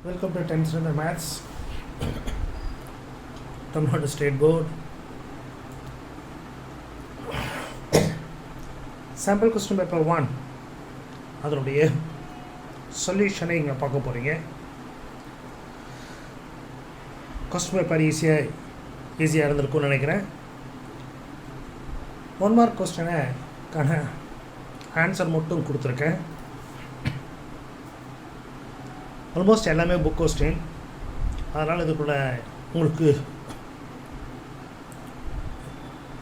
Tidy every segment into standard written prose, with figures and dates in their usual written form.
Welcome to 10th Standard Maths, Tamil Nadu State Board. Sample question paper 1 அதனுடைய சொல்யூஷனை இங்கே பார்க்க போகிறீங்க. கொஸ்டின் பேப்பர் ஈஸியாக இருந்திருக்கும்னு நினைக்கிறேன். 1 மார்க் கொஸ்டினுக்கான ஆன்சர் மட்டும் கொடுத்துருக்கேன். ஆல்மோஸ்ட் எல்லாமே புக் கொஸ்டின், அதனால் இதுக்குள்ள உங்களுக்கு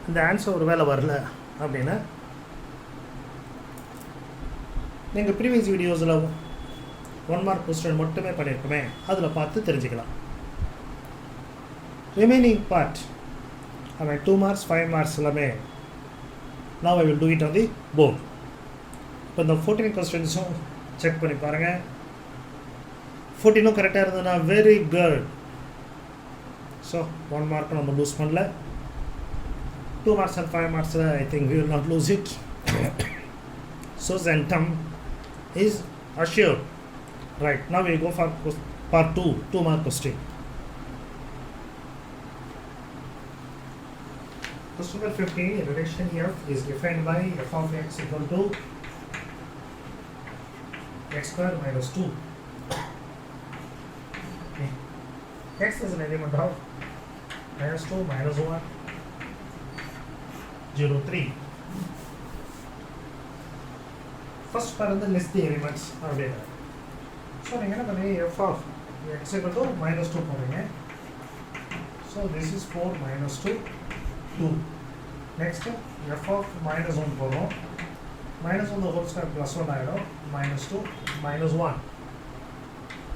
இந்த ஆன்சர் ஒரு வேளை வரல அப்படின்னா நீங்கள் ப்ரீவியஸ் வீடியோஸில் 1 மார்க் கொஸ்டின் மட்டுமே பண்ணியிருக்கோமே அதில் பார்த்து தெரிஞ்சுக்கலாம். ரிமைனிங் பார்ட் அவன் 2 மார்க்ஸ் 5 மார்க்ஸ் எல்லாமே now I will do it on the board. இப்போ இந்த 14 கொஸ்டின்ஸும் செக் பண்ணி பாருங்கள். 14 கரெக்டாக இருந்ததுன்னா வெரி குட். ஸோ 1 மார்க் நம்ம லூஸ் பண்ணல. 2 மார்க்ஸ் அண்ட் 5 மார்க்ஸில் I think we will not lose it. So Zentum is assured. Right, now we go for part 2 mark question. Question number 15, reduction f is defined by f of x equal to x square minus 2. Okay. X is an element of minus 2, minus 1, 0, 3. First part of the list the elements of data. So, f of x equal to minus 2 போறீங்க. So, this is 4 minus 2, 2. Next, f of minus 1 போறோம். Minus 1 the whole square plus 1 ஆயிடும். Minus 2, minus 1.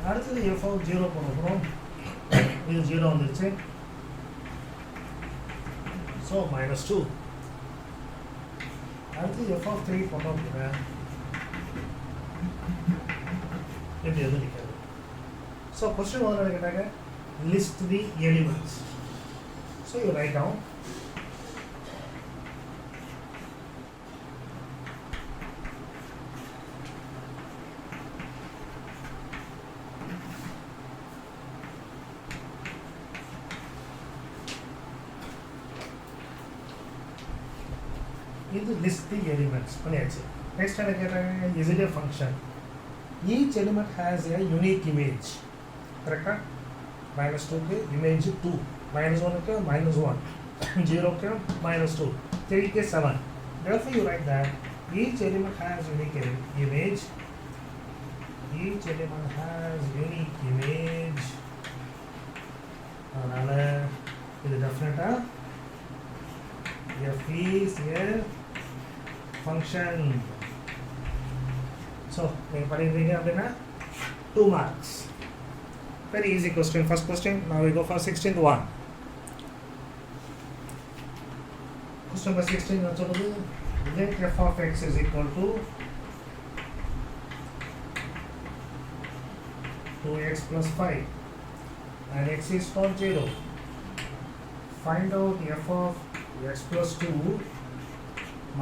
அடுத்தது f of 0 போறோம். இது 0 வந்துருச்சு. So, minus 2. அடுத்தது f of 3 போறோம். இப்படி எதுவும் நிற்காது. ஸோ கொஸ்டின் முதல்ல கேட்டாங்க list the elements. So you write down இது லிஸ்ட் தி எலிமெண்ட்ஸ் பண்ணியாச்சு. நெக்ஸ்ட் என்ன கேட்டாங்க is it a function. Each element has a unique image. Correct? Minus 2 के image 2, minus 1 के minus 1, 0 के minus 2, 3 के 7. Therefore you write that each element has unique image. Each element has unique image. அதனால இது டெஃபினட்டா f is a function. So, நீங்கள் பண்ணிடுறீங்க அப்படின்னா 2 marks. Very easy question. First question. Now we go for 16th one. Question number 16 என்ன சொல்லுது? Let f of x is equal to 2x plus 5 and x is not 0. Find out f of x plus 2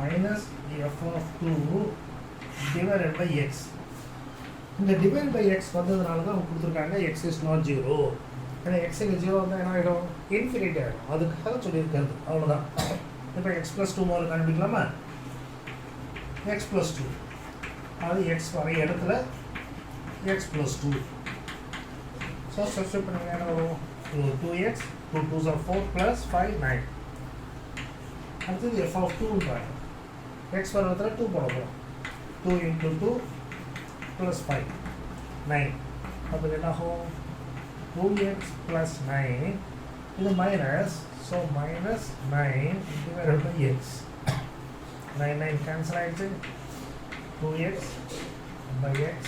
minus the f of 2 divided by x. இந்த divide by X வந்ததுனால தான் அவங்க கொடுத்துருக்காங்க X is not 0. ஏன்னா எக்ஸுக்கு 0 வந்தால் என்ன ஆகிடும்? இன்ஃபினிட்டி ஆகிடும். அதுக்காக சொல்லியிருக்காரு. அவ்வளோதான். இப்போ எக்ஸ் ப்ளஸ் 2 முதல்ல கண்டுபிடிக்கலாமா? எக்ஸ் ப்ளஸ் 2 அது எக்ஸ் வர இடத்துல எக்ஸ் ப்ளஸ் 2. ஸோ சப்ஸ்டியூட் பண்ணுங்க. என்ன வரும்? 2x 2 2s are 4 plus 5 9. அடுத்தது எஃப் ஆஃப் 2ன்றாங்க. எக்ஸ் வர இடத்துல 2 போட போகிறோம். 2 into 2 plus 5 9. அப்போ என்ன ஆகும்? 2x plus 9 இது minus. So minus 9 divided by x. 9 9 cancel ஆகிடுச்சு. 2x by x.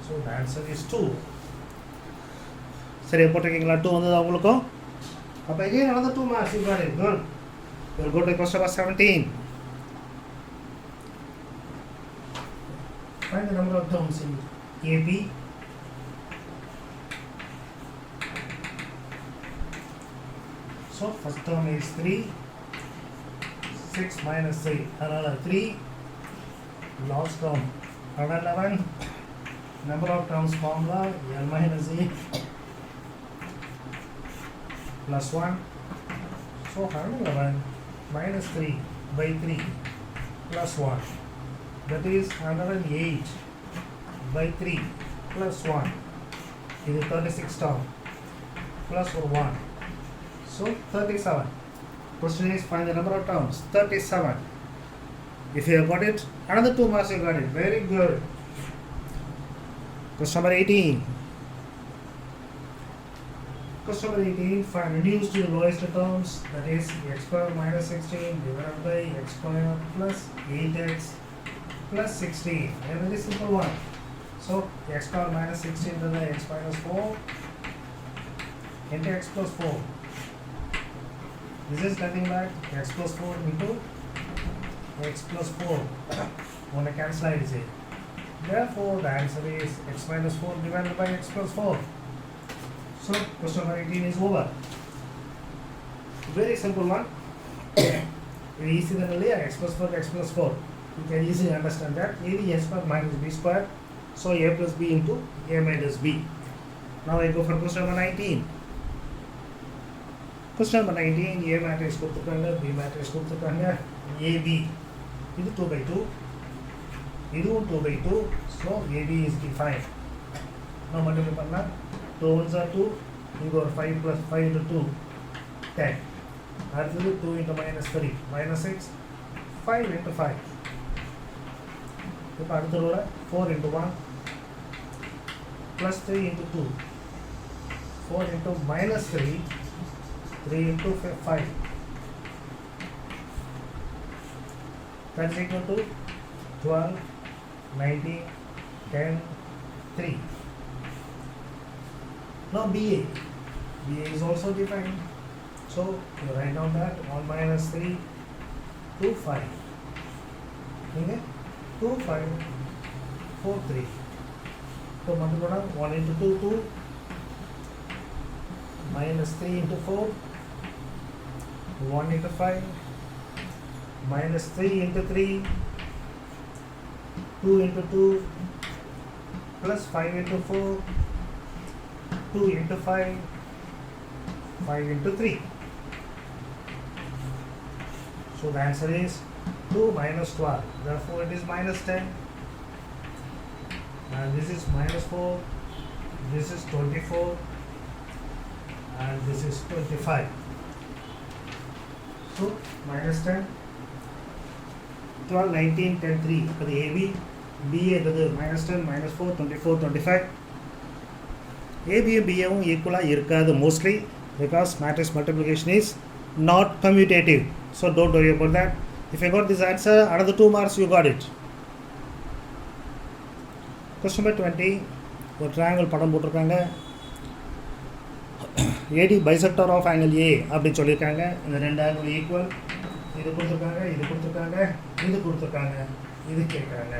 So the answer is 2. சரியா போட்டிருக்கீங்களா? 2 வந்தது அவங்களுக்கும். அப்போ again another 2 marks you got it. Good. We'll go to question number 17. Find the number of terms in AB. So first term is 3. 6 minus 3. Another 3. Last term another 11. number of terms formula L minus A plus 1. So 111 minus 3 by 3 plus 1. That is 108 by 3 plus 1. It is 36 term plus 1. So 37. Question is find the number of terms. 37. If you have got it, another 2 marks you got it. Very good. Question number 18. Question number 18, find reduced to the lowest terms, that is x square minus 16 divided by x square plus 8x plus 16. A very simple one. So x square minus 16 to the x minus 4 into x plus 4. This is nothing but x plus 4 into x plus 4. Want to cancel it. Therefore, the answer is x minus 4 divided by x plus 4. So, question number 18 is over. Very simple one. Very easy than earlier, x plus 4, x plus 4. You can easily understand that. A is a square minus b square. So, a plus b into a minus b. Now, I go for question number 19. Question number 19, A matrix கொடுத்துருக்காங்க, B matrix கொடுத்துருக்காங்க, AB. இது 2 by 2. இதுவும் 2 by 2. So, AB is defined. Now, multiply பண்ணா 2 ones are 2. இங்க ஒரு 5 plus 5 into 2, 10. அடுத்தது 2 into minus 3, minus 6, 5 into 5. இப்போ அடுத்ததோட 4 into 1, plus 3 into 2, 4 into minus 3, 3 into 5. That is equal to 12, 19, 10, 3. Now BA. BA is also defined. So you write down that 1 minus 3, 2, 5. Okay? 2, 5, 4, 3. So multiply 1 into 2, 2. Minus 3 into 4. 1 into 5. Minus 3 into 3. 2 into 2. Plus 5 into 4. 2 into 5, 5 into 3. So the answer is 2 minus 12. Therefore it is minus 10. And this is minus 4. This is 24. And this is 25. So minus 10. 12, 19, 10, 3 for the AB. BA to the minus 10, minus 4, 24, 25. AB and BA equal irukadu mostly because matrix multiplication is not commutative. So don't worry about that. If you got this answer, another 2 marks you got it. Question number 20. ஒரு triangle படம் போட்டிருக்காங்க. AD bisector of angle A அப்படின்னு சொல்லியிருக்காங்க. இந்த ரெண்டு angle equal. இது கொடுத்துருக்காங்க, இது கொடுத்துருக்காங்க, இது கொடுத்துருக்காங்க, இது கேட்குறாங்க.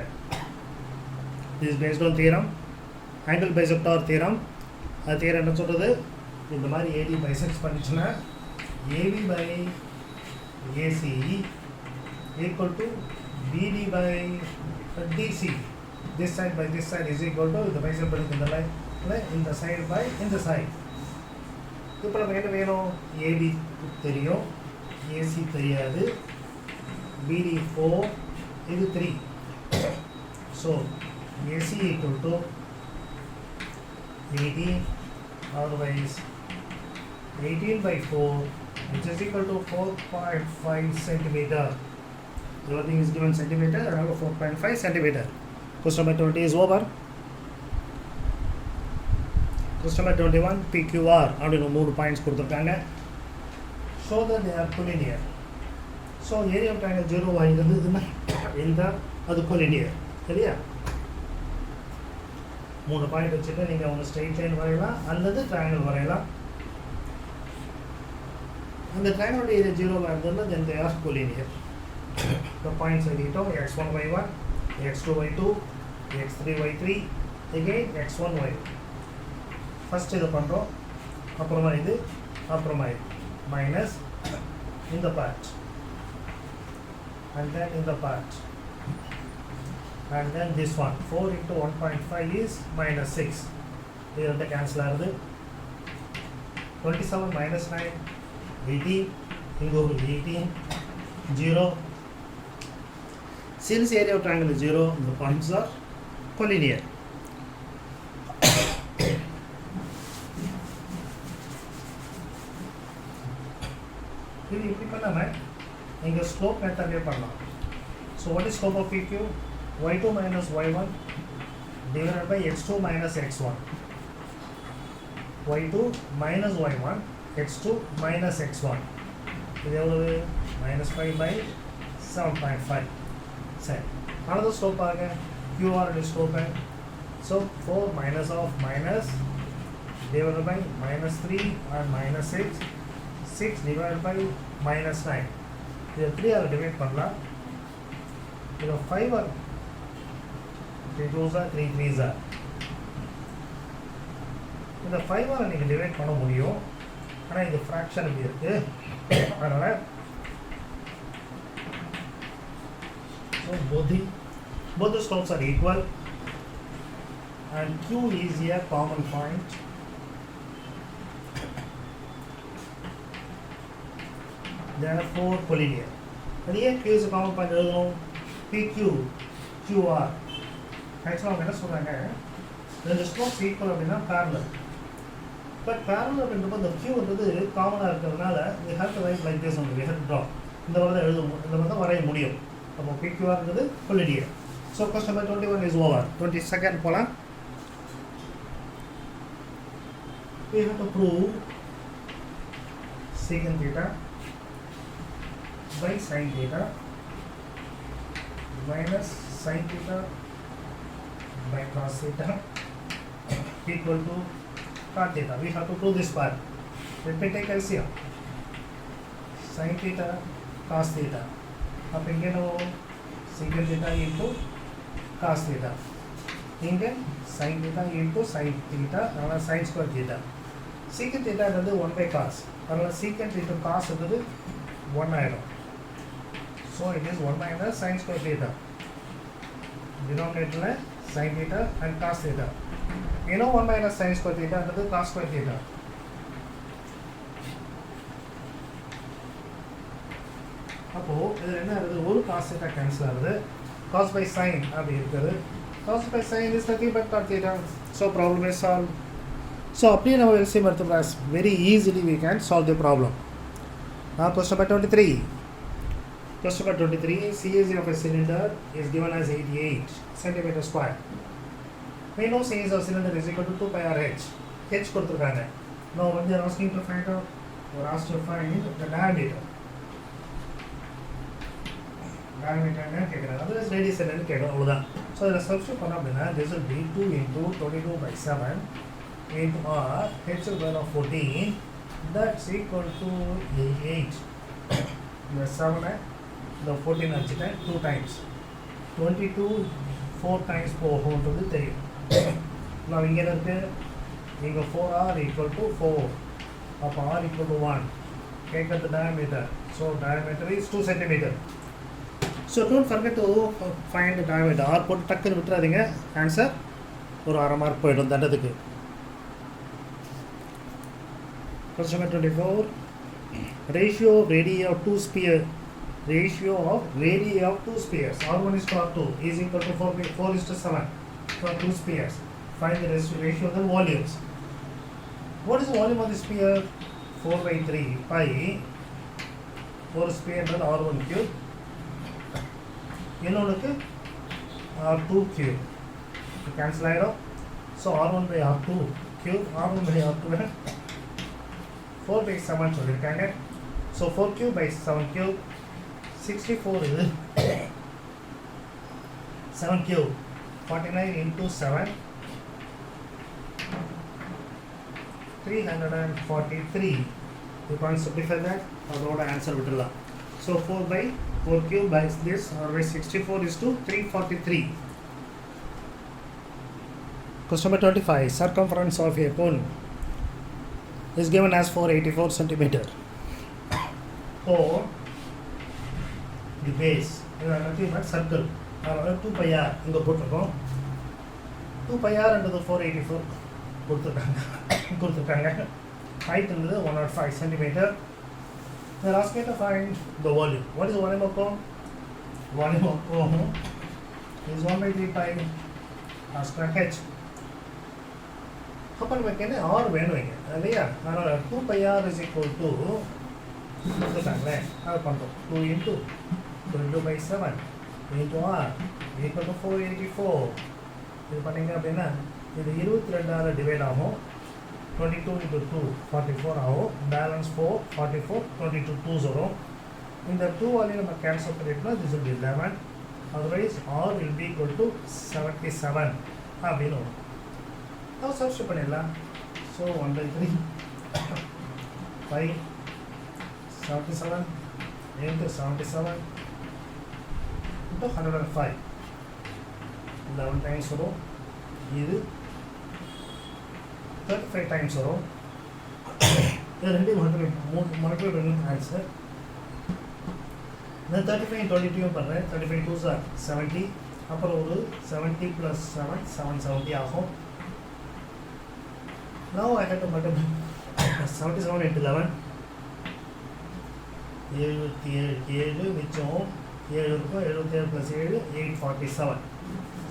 This is based on theorem, angle bisector theorem. அது theorem என்ன சொல்கிறது? இந்த மாதிரி AD bisects பண்ணிச்சுன்னா AB by AC equal to BD by DC. This side by this side is equal to the bisect பண்ணி இந்த லைன் இந்த side by இந்த side. இப்போ நமக்கு என்ன வேணும்? AB தெரியும், AC தெரியாது, BD 4, இது 3. So AC equal to 18, otherwise 18 by 4, which is equal to 4.5 centimeter. Everything is given centimeter, around 4.5 centimeter. Question number 20 is over. Question number 21, PQR. அப்படின்னு 3 points கொடுத்துருக்காங்க. Show that they are collinear. So area of triangle 0 இருந்ததுன்னா இந்த அது collinear. சரியா? 3 point வச்சுட்டு நீங்கள் அவங்க straight line வரையலாம் அல்லது ட்ரையாங்கிள் வரையலாம். அந்த ட்ரையாங்கிளோட ஏரியா 0 இருந்ததுன்னா then they are collinear. The points எழுதிட்டோம். x1 y1, x2 y2, x3 y3, again x1 y. First இதை பண்ணுறோம், அப்புறமா இது, அப்புறமா இது மைனஸ் இந்த part and then in the part. and then this one 4 into 1.5 is minus 6. Here the cancel ஆகுது. 27 minus 9 18, இங்க ஒரு 18 0. Since area of triangle is 0, the points are collinear. இது இப்படி பண்ணாம நீங்க ஸ்லோப் மெத்தட்லயே பண்ணலாம். So what is slope of PQ? y2 minus y1 divided by x2 minus x1. y2 minus y1 x2 minus x1. இது எவ்வளவு? minus 5 by 7.5. சரி, another slope ஆக QR is slope. So 4 minus of minus divided by minus 3 and minus 6. 6 divided by minus 9. இது 3 ஆக divide பண்ணலாம். இது 5 ஆக 3 2s are 3 3s are. இந்த 5 ஆக நீங்க டிவைட் பண்ண முடியும். ஆனா இது ஃபிராக்ஷன் இப்படி இருக்கு. அதனால so both the slopes are equal and Q is a common point. Therefore collinear. And here Q is a common point. PQ QR. Actually என்ன சொல்றாங்க, ரெண்டு ஸ்லோப்ஸ் ஈக்குவல் அப்படின்னா parallel. But parallel அப்படின்றப்ப the Q வந்து காமனாக இருக்கிறதுனால we have to write like this only. We have to draw. இந்த மாதிரி தான் எழுத இந்த மாதிரி தான் வரைய முடியும். அப்போ PQR இருக்குது collinear. So question number 21 is over. 22nd போலாம். We have to prove secant theta by sin theta minus sin theta by cos theta equal to cot theta. We have to prove this part. Let me take LCM. Sin theta cos theta. Up again secant theta into cos theta. Inga sin theta into sin theta and sin square theta. Secant theta is 1 by cos. And secant into cos is 1 item. So it is 1 minus sin square theta. Denominator sin theta and cos theta. You know 1 minus sin square theta and cos square theta. அப்போ இது என்ன ஆகுது, ஒரு cos theta cancel ஆகுது, cos by sin அப்படி இருக்குது. Cos by sin is nothing but cot theta. So problem is solved. So அப்படியே நம்ம LCM எடுத்தோம்னா very easily we can solve the problem. Now question number 23. Question number 23, CAG of a cylinder is given as 88 centimeter square. We know CAG of cylinder is equal to 2 pi r h. H கொடுத்திருக்காங்க. Now when they are asking to find out or asked to find the diameter. Diameter என்ன கேக்குறாங்க, otherwise radius என்னன்னு கேக்குறாங்க, அவ்வளவுதான். So இத substitute பண்ணா அப்படினா this will be 2 into 22 by 7 into r h square of 14, that's equal to 8. The 7 the 14 அடிச்சிட்டேன் 2 times 22 4 times போகும்ன்றது தெரியும். நான் இங்க இருக்கு இங்க 4r equal to 4, அப்ப r equal to 1. கேட்கறது diameter, so diameter is 2 centimeter. So don't forget to find the diameter. r போட்டு டக்குன்னு விட்டுறாதீங்க, ஆன்சர் ஒரு அரை மார்க் போயிடும் தண்டத்துக்கு. Question number 24, ratio of radii of two spheres. Ratio of radii of two spheres r1 is to r2 is equal to 4 is to 7 for two spheres. Find the ratio of the volumes. What is the volume of the sphere? 4 by 3 pi 4 sphere is r1 cube. இன்னொருக்கு r2 cube. You cancel ஆயிடும். So r1 by r2 cube, r1 by r2 4 by 7 சொல்லிருக்காங்க. So 4 cube by 7 cube 64 is 7 cube 49 into 7 343. You can simplify that, அதோட answer விட்டுடலாம். So 4 by 4 cube by this or by 64 is to 343. Question number 25, circumference of a cone is given as 484 centimeter. For the base, nothing but circle. அதனால் 2πr இங்கே போட்டிருக்கோம். 2πrன்றது 484 கொடுத்துருக்காங்க. ஹைட்ன்றது 105 centimeter. They are asking to find the volume. What is the volume of cone? Volume of cone is 1/3 pi r square h. அப்போ நமக்கு என்ன r வேணும் இங்கே இல்லையா? அதனால் 2πr is equal to கொடுத்துட்டாங்களே அதை பண்ணுறோம். 2 into 22/7 into r equal to 484. இது பண்ணிங்க அப்படின்னா இது 22 டிவைட் ஆகும். 22 into 2 44 ஆகும். பேலன்ஸ் 4 44 22 2s வரும். இந்த 2 வாலையும் நம்ம கேன்சல் பண்ணிட்டோம்னா this will be 11. otherwise r will be equal to 77 அப்படின்னு வரும். ನಾವು ಸಬ್ಸ್ಟಿಟ್ಯೂಟ್ பண்ணிடலாம். ஸோ 1/3 5 77 into 77 into 105 11 டைம்ஸ் வரும். இது 35 டைம்ஸ் வரும். இது ரெண்டையும் மறுபடியும் ரெண்டு ஆன்சர். நான் 35 22 பண்ணுறேன். 35 2s are 70. அப்புறம் ஒரு 70 + 7 770 ஆகும். Now I have to multiply 77 into 11. 77 மிச்சம் 7 இருக்கும். 77 + 7 847.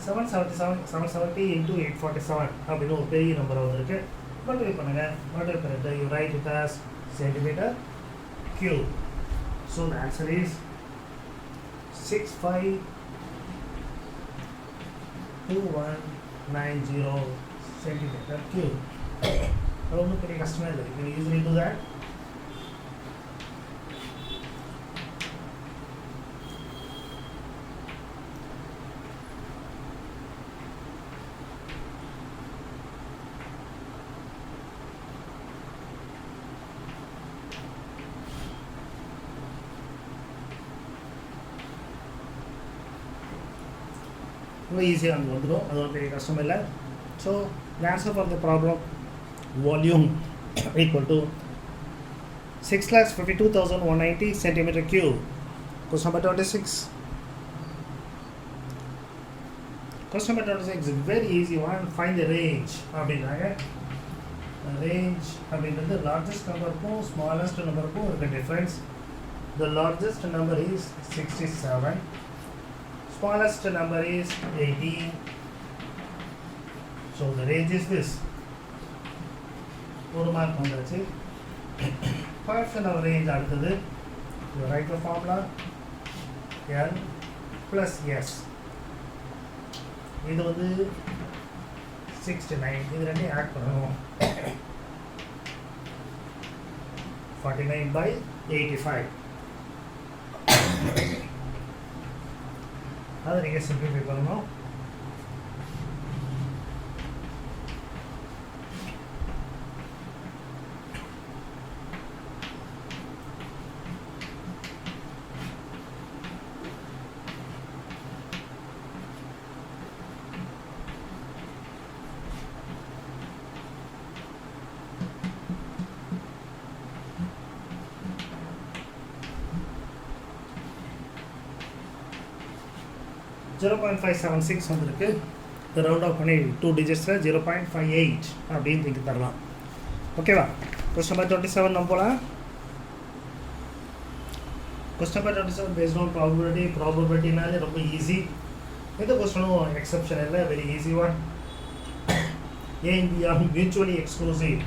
770 into 847 அப்படின்னு ஒரு பெரிய நம்பர் வந்திருக்கு. மல்டிப்ளை பண்ணுங்கள். மல்டிப்ளை பண்ணிட்டு you right it as centimeter cube. So the answer is 652190 centimeter cube. அது ஒன்றும் பெரிய கஷ்டமே இல்லை. You can easily do that. ரொம்ப ஈஸியாக அங்கே வந்துடும். அது ஒரு பெரிய கஷ்டம் இல்லை. So the answer for the problem volume equal to 6,52,190 centimeter cube. Question number 26. Question number 26 is very easy one. Find the range. அப்படின்னாங்க range அப்படின்றது largest நம்பருக்கும் smallest நம்பருக்கும் இருக்க difference. The largest number is 67. Smallest number is 18. So the range is this. ஒரு mark வந்தாச்சு. fraction of range அடுத்தது you write the formula L plus S. இது வந்து 69. இது ரெண்டையும் ஆட் பண்ணணும். 49/85. அதை நீங்கள் சிம்பிளிஃபை பண்ணணும். .576 வந்திருக்கு. இந்த ரவுண்ட் ஆஃப் பண்ணி 2 டிஜிட்ஸில் 0.58 அப்படின்னு திங்க் தரலாம். ஓகேவா? கொஸ்டின் நம்பர் 27 நம்ம போகலாம். Question number 27 based on probability. ப்ராபபிலிட்டினாலே ரொம்ப ஈஸி. எந்த கொஸ்டினும் எக்ஸப்ஷன் இல்லை. Very easy one. A and B are mutually exclusive.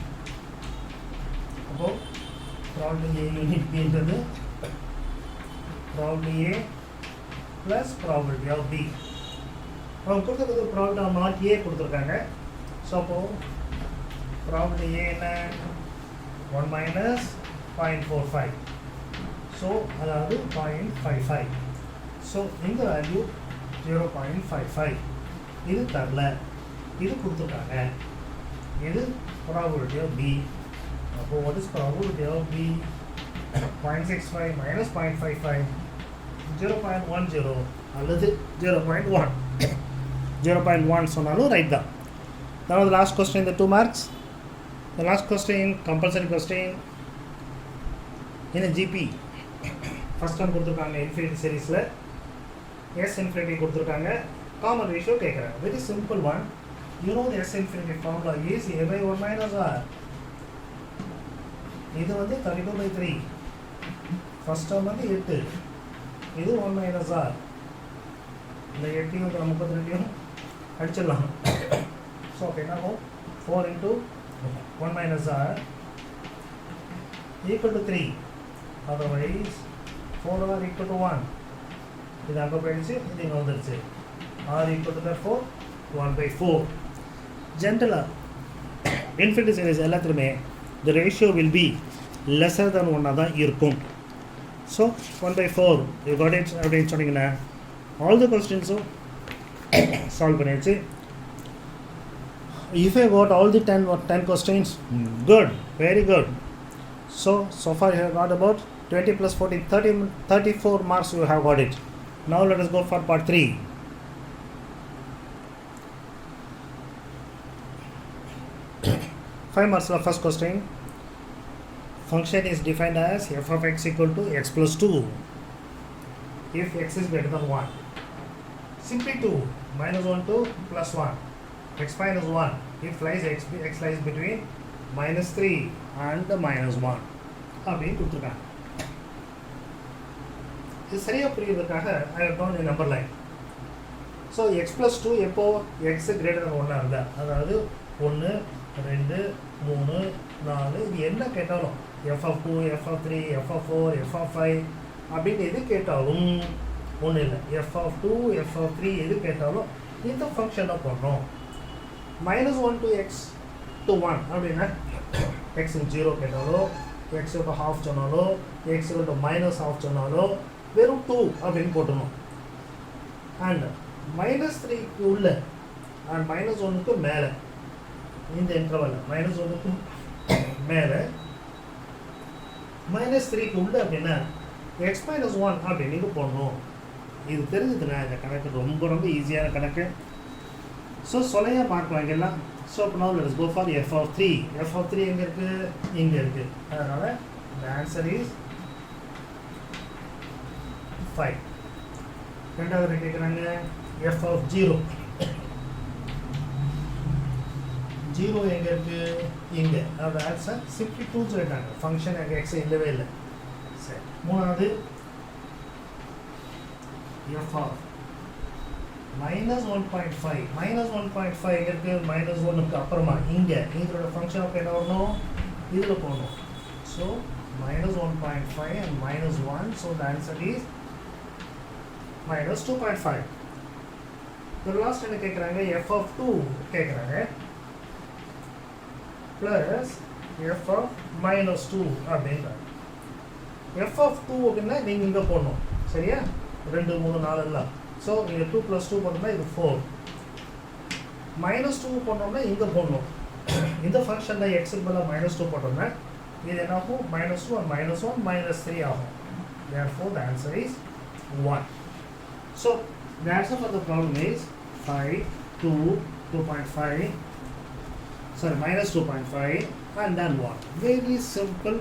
அப்போது ப்ராபபிலிட்டி A யூனிட் Bன்றது probability A plus probability of B. அவங்க கொடுத்துருக்கிறது probability of not A கொடுத்துருக்காங்க. ஸோ அப்போது probability A என்ன 1 minus 0.45. ஸோ அதாவது 0.55. ஸோ இந்த வேல்யூ 0.55. இது தரல. இது கொடுத்துருக்காங்க. இது probability of B. அப்போது what is probability of B? 0.65 minus 0.55. 0.10 அல்லது 0.1. 0.1 சொன்னாலும் ரைட் தான். Now the last question in the 2 marks. The last question, compulsory question in a GP. First one கொடுத்துருக்காங்க இன்ஃபினிட்டி சீரீஸில். S infinity கொடுத்துருக்காங்க, காமன் ரேஷியோ கேட்குறாங்க. Very simple one. You know the S infinity formula is A by 1 minus R. இது வந்து 32/3. First term வந்து 8, இது 1 minus R. இந்த 8 32 அடிச்சிடலாம். ஸோ அப்போ என்ன ஆகும், 4 into 1 minus R equal to 3. Otherwise 4R equal to 1. இது அங்கே போயிடுச்சு, இது இங்கே வந்துடுச்சு. R equal to therefore 1/4. ஜென்ரலாக இன்ஃபினிட்டி சீரிஸ் எல்லாத்துலேயுமே the ratio will be lesser than 1 தான் இருக்கும். ஸோ 1/4 you got it அப்படின்னு சொன்னீங்கன்னா all the questions சால்வ் பண்ணியாச்சு. If I got all the 10 questions, good, very good. So far you have got about 20 plus 14, 34 marks you have got it. Now let us go for part 3. Five marks of first question. Function is defined as f of x equal to x plus 2 if x is greater than 1. Simply 2, minus 1 to plus 1, x minus 1 if x lies between minus 3 and minus 1 அப்படின்னு கொடுத்துருக்காங்க. இது சரியாக புரியுறதுக்காக I have drawn a number line. So x plus 2 எப்போ x greater than 1 இருந்தால், அதாவது 1 2 3 4 இது என்ன கேட்டாலும் f of 2, f of 3, f of 4, f of 5 அப்படின்னு எது கேட்டாலும் ஒன்றும் இல்லை, f of 2, f of 3 எது கேட்டாலும் இந்த ஃபங்க்ஷனை போடணும். -1 to x to 1 அப்படின்னா x 0 கேட்டாலோ, x to half சொன்னாலோ, x to -half சொன்னாலோ வெறும் 2 அப்படின்னு போட்டணும். அண்ட் -3க்கு உள்ள அண்ட் -1க்கு மேலே இந்த இன்டர்வலில் -1க்கு மேலே -3க்கு உள்ள அப்படின்னா x minus 1 அப்படின்னு நீங்கள் போடணும். இது தெரிஞ்சதுன்னா இந்த கணக்கு ரொம்ப ரொம்ப ஈஸியான கணக்கு. ஸோ சொல்லையாக மார்க் வாங்கிடலாம். ஸோ இப்போ now let us go for f of 3. f of 3 எங்கே இருக்குது, இங்கே இருக்குது. அதனால் the answer is 5. ரெண்டாவது கேட்குறாங்க f of 0. 0 எங்கே இருக்குது, இங்கே. அதோட ஆன்சர் சிம்பிளி 2 சொல்லிட்டாங்க. ஃபங்க்ஷன் எங்கே எக்ஸ் இல்லவே இல்லை. சரி, மூணாவது f of -1.5. -1.5 எங்கே இருக்குது, -1க்கு அப்புறமா இங்கே இதோட ஃபங்க்ஷன் அப்போ என்ன வரணும், இதில் போகணும். So -1.5 and -1. So the answer is -2.5. இந்த லாஸ்ட் என்ன கேட்குறாங்க, f of 2 கேட்குறாங்க ப்ளஸ் f of -2 அப்படின்றாங்க. f of 2 அப்படின்னா நீங்கள் இங்கே போடணும். சரியா, 2 3 4 எல்லாம். ஸோ நீங்கள் 2 + 2 போட்டோம்னா இது 4. -2 போட்டோம்னா இங்கே போடணும். இந்த ஃபங்க்ஷனில் எக்ஸுக்கு பதிலாக -2 போட்டோம்னா இது என்ன ஆகும், -2 and -1 -3 ஆகும். Therefore the answer is 1. So the answer for the problem is 5, 2, 2.5, sorry -2.5 and then 1. Very simple.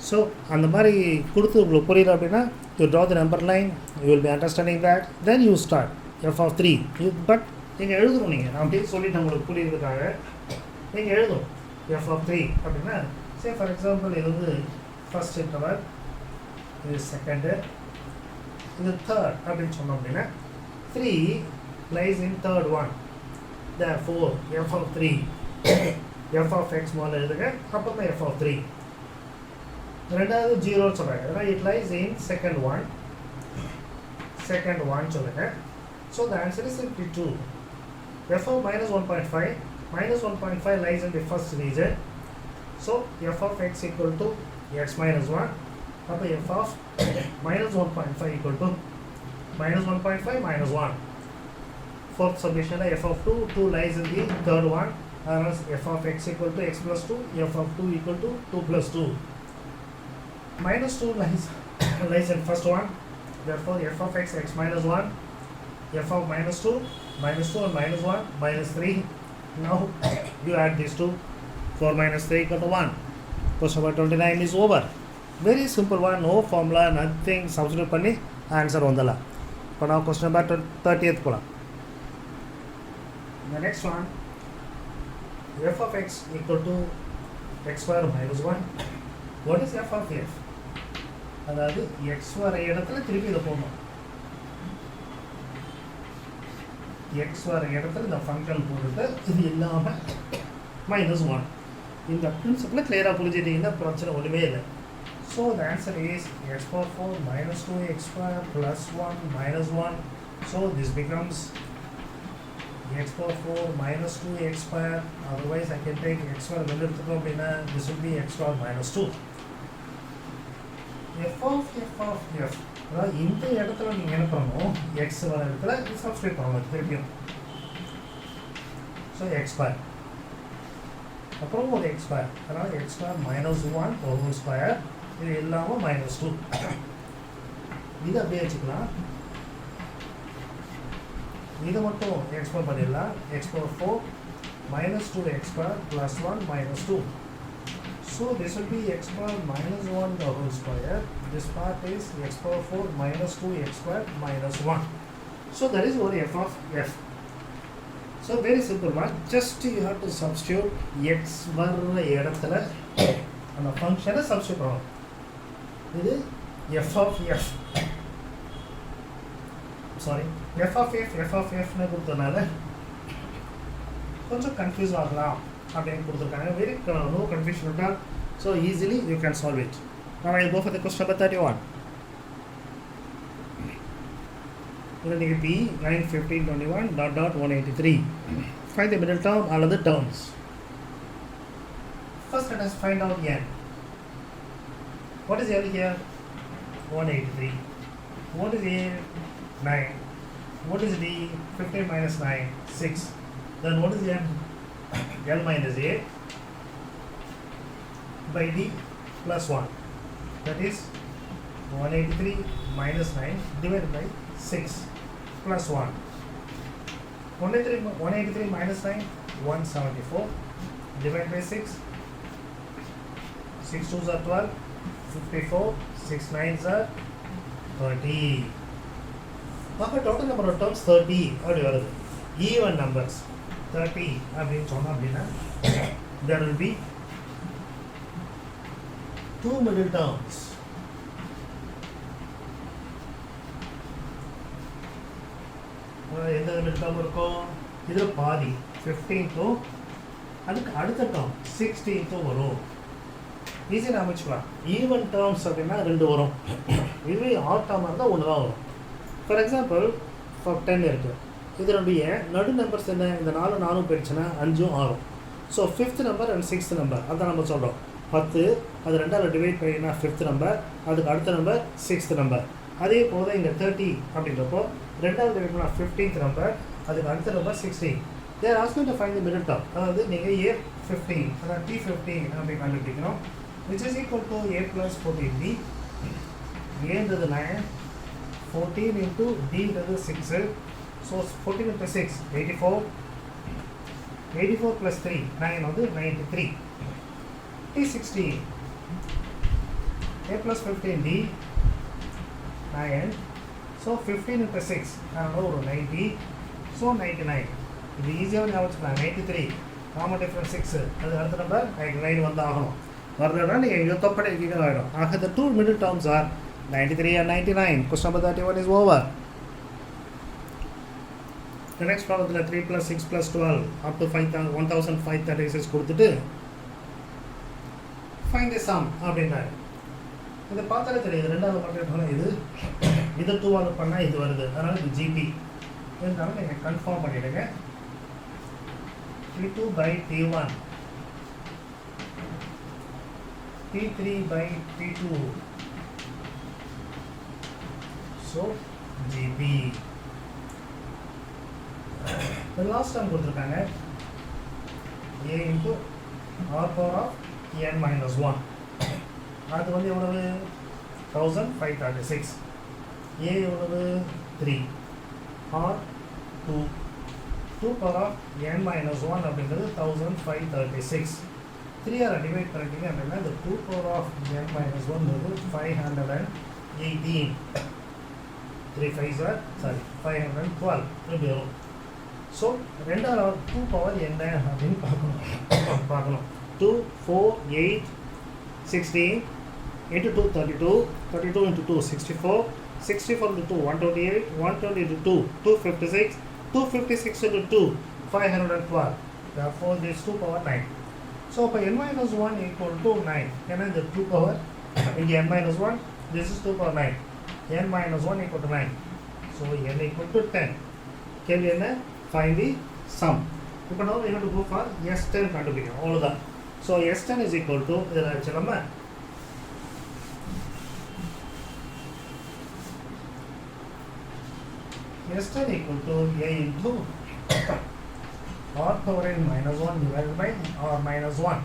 So அந்த மாதிரி கொடுத்து உங்களுக்கு புரியல அப்படின்னா you draw the number line, you will B understanding that, then you start f of 3. But நீங்கள் எழுதணும். நீங்கள் நான் அப்படியே சொல்லிட்டு உங்களுக்கு புரியுறதுக்காக நீங்கள் எழுதணும் f of 3 அப்படின்னா. சே ஃபார் எக்ஸாம்பிள் இது வந்து ஃபர்ஸ்ட் இன்டர்வல், இது செகண்டு, இது தேர்ட் அப்படின்னு சொன்னோம் அப்படின்னா 3 lies in third one. Therefore f of 3 f of x முதல்ல எழுதுங்க, அப்புறமா f of 3. ரெண்டாவது 0 சொல்கிறாங்க, அதனால் it lies in second one சொல்லுங்க. So the answer is simply 2. f of -1.5, -1.5 lies in the first region. So f of x equal to x minus 1. அப்போ f of -1.5 equal to -1.5 -1. Fourth submission f of 2 lies in the third one. F of x equal to x plus 2, f of 2 equal to 2 plus 2. -2 lies in first one. Therefore f of x minus 1, f of -2 and -1 -3. Now you add these two. 4 minus 3 equal to 1. Question number 29 is over. Very simple one, no formula, nothing. Substitute பண்ணி answer வந்துடலாம். இப்போ நான் question number 30th போகலாம். The next one, f of x equal to x square minus 1. What is f of f? அதாவது x வர இடத்துல திருப்பி இதை போடணும். x வர இடத்துல இந்த ஃபங்க்ஷன் போட்டுட்டு இது இல்லாமல் -1. இந்த பிரின்சிபலை கிளியராக புரிஞ்சுட்டீங்கன்னா பிரச்சனை ஒன்றுமே இல்லை. So the answer is x power 4 minus 2x square plus 1 minus 1. So this becomes x power 4 minus 2x square. Otherwise I can take x square வெளில எடுத்துட்டோம் அப்படின்னா this will be x square minus 2. f of f அதாவது இந்த இடத்துல நீங்கள் என்ன பண்ணணும், X வர இடத்துல சப்ஸ்டியூட் பண்ணணும் திருப்பியும். ஸோ எக்ஸ் ஸ்கொயர் அப்புறம் ஒரு எக்ஸ் ஸ்கொயர், அதனால் எக்ஸ் ஸ்கொயர் -1 ஒரு ஹோல் ஸ்கொயர், இது இல்லாமல் -2. இது அப்படியே வச்சுக்கலாம். இது மட்டும் எக்ஸ் ஸ்கொயர் பண்ணிடலாம். X power 4 -2x square plus 1 -2. So this will be x power -1 the whole square. This part is x power 4 minus 2x square minus 1. So that is what f of f. So very simple one. Just you have to substitute x வர்ற இடத்துல அந்த ஃபங்க்ஷனை substitute பண்ணணும். இது f of f. Sorry, f of f னு கொடுத்தனால கொஞ்சம் confuse ஆகலாம் அப்படின்னு கொடுத்துருக்காங்க. Very no confusion at all. So easily you can solve it. Now I will go for the question number 31. Then p 9 15 21 dot dot 183. Find the middle term all other terms. First let us find out n. What is l here? 183. What is a? 9. What is d? 15 minus 9 6. Then what is n? L minus a by d plus 1. That is 183 minus 9 divided by 6 plus 1. 183 minus 9 174 divided by 6. 6 2s are 12, 54, 6 9s are 30. Now total number of terms 30 அப்படி வருது. Even numbers 30 அப்படின்னு சொன்னோம் அப்படின்னா there will be two middle terms. எந்த middle term இருக்கும், இதில் பாதி 15th அதுக்கு அடுத்த டேர்ம் 16th வரும். ஈஸியாக அமைச்சுக்கலாம். ஈவன் டேர்ம்ஸ் அப்படின்னா 2 வரும். இதுவே ஆட் டேர்மாக இருந்தால் 1 தான் வரும். ஃபார் எக்ஸாம்பிள் 10 இருக்குது. இதனுடைய நடு நம்பர்ஸ் என்ன, இந்த 4 4 போயிடுச்சுன்னா 5 6. So 5th number and 6th number அதான் நம்ம சொல்கிறோம். 10 அது 2ஆல் டிவைட் பண்ணினா 5th நம்பர், அதுக்கு அடுத்த நம்பர் 6th நம்பர். அதே போல் இங்கே 30 அப்படின்றப்போ 2ஆல் டிவைட் பண்ணால் 15th நம்பர், அதுக்கு அடுத்த number 16. There asking to find the middle term. அதாவது நீங்கள் A15 அதாவது T15 அப்படின்னு கண்டுபிடிக்கணும். Which is equal to A + 14D. ஏன்றது 9, 14 into D is 6. So 14 into 6, 84. 84 plus 3, 9 on the 93. T16. A plus 15D, 9. So 15 into 6, I don't know, 90. So 99. This is easy one, 93. Common difference 6. That's the number, 99 on the ahano. The two middle terms are 93 and 99. Question number 31 is over. The next problem is 3 plus 6 plus 12 up to 1536 கொடுத்துட்டு find the sum அப்படின்னாரு. இதை பார்த்தாலே தெரியுது, ரெண்டாவது மட்டும் இது 2ஆல் பண்ணால் இது வருது. அதனால் இது ஜிபி இருந்தாலும் நீங்கள் கன்ஃபார்ம் பண்ணிவிடுங்க. T2 by T1, T3 by T2, so GP. The last term கொடுத்துருக்காங்க A into R power of n minus 1. அது வந்து எவ்வளவு 1536. A எவ்வளவு 3, R 2, 2 power of n minus 1 அப்படின்றது 1536. 3ஆல் டிவைட் பண்ணிட்டீங்க அப்படின்னா இந்த 2 power of n minus 1 வந்து 518. 3 5s are sorry 512 இப்படி வரும். ஸோ ரெண்டாவது 2 பவர் என்ன அப்படின்னு பார்க்கணும். 2 4 8 16 into 2 32 32 into 2 64 64 into 2 128 120 into 2 256 256 into 2 512. Therefore this 2 power 9. So for n minus 1 equal to 9. And then the 2 power in n minus 1, this is 2 power 9. N minus 1 equal to 9. So n equal to 10. Can we find the sum? Now we have to go for S10 கண்டுபிடிக்கணும் அவ்வளவுதான். So S10 is equal to இதில் வச்சுலாமா S10 equal to A into R power n minus 1 divided by R minus 1.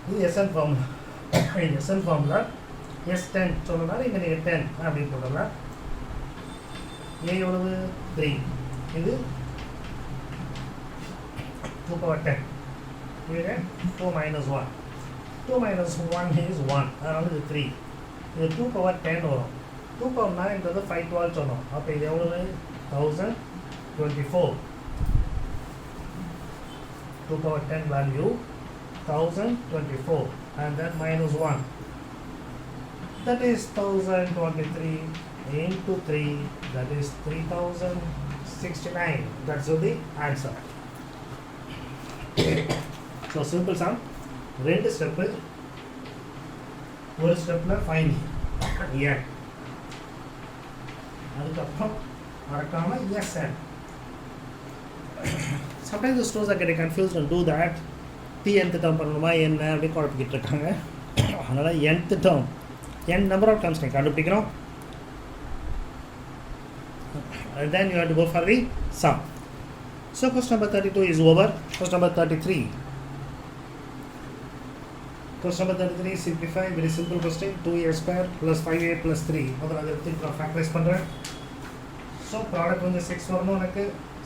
இது SN formula. SN formula S10 சொல்லலாம். இங்கே நீங்கள் 10 அப்படின்னு போடலாம். A எவ்வளவு 3. இது 2 power 10. இது 2 minus 1. 2 minus 1 is 1. அதனால இது 3. இது 2 power 10 வரும். 2 power 9 512 சொன்னோம். அப்போ இது எவ்வளவு 1024. 2 power 10 value 1024 and then minus 1. That is 1023 into 3, that is 3069. That's the answer. So simple sum. ரெண்டு ஸ்டெப்பு. ஒரு ஸ்டெப்ல ஃபைண்ட் n, அதுக்கப்புறம் மறக்காம SN. Sometimes the students are getting confused and do that. nth term பண்ணணுமா என்ன அப்படி குழப்பிக்கிட்டு இருக்காங்க. அதனால nth term n number of terms நீங்கள் கண்டுபிடிக்கணும். And then you have to go for the sum. So question number 32 is over. Question number 33. Question number 33 simplify. Very simple question. 2a square plus 5a plus 3. முதல்ல அதை எடுத்து factorise பண்ணுறேன். So product வந்து 6 வரணும், எனக்கு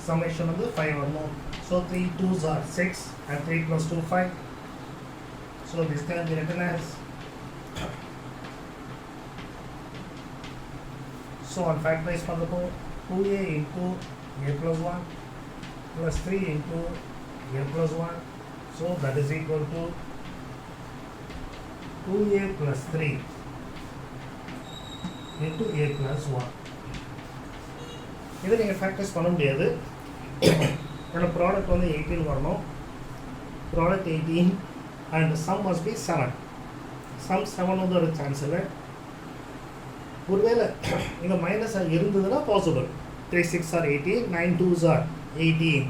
summation வந்து 5 வரணும். So 3 2s are 6 and 3 plus 2 5. So this can be written as, so on factorize பண்ணுறப்போ 2a into a plus 1 plus 3 into a plus 1. So that is equal to 2a plus 3 into a plus 1. இதை நீங்கள் factors பண்ண முடியாது. ஏன்னா product வந்து 18 வரணும். Product 18 and sum must be 7. Sum 7 வந்து ஒரு சான்ஸ் இல்லை. ஒருவேளை இங்கே மைனஸாக இருந்ததுன்னா பாசிபிள். 3 6 are 18, 9 2s are 18.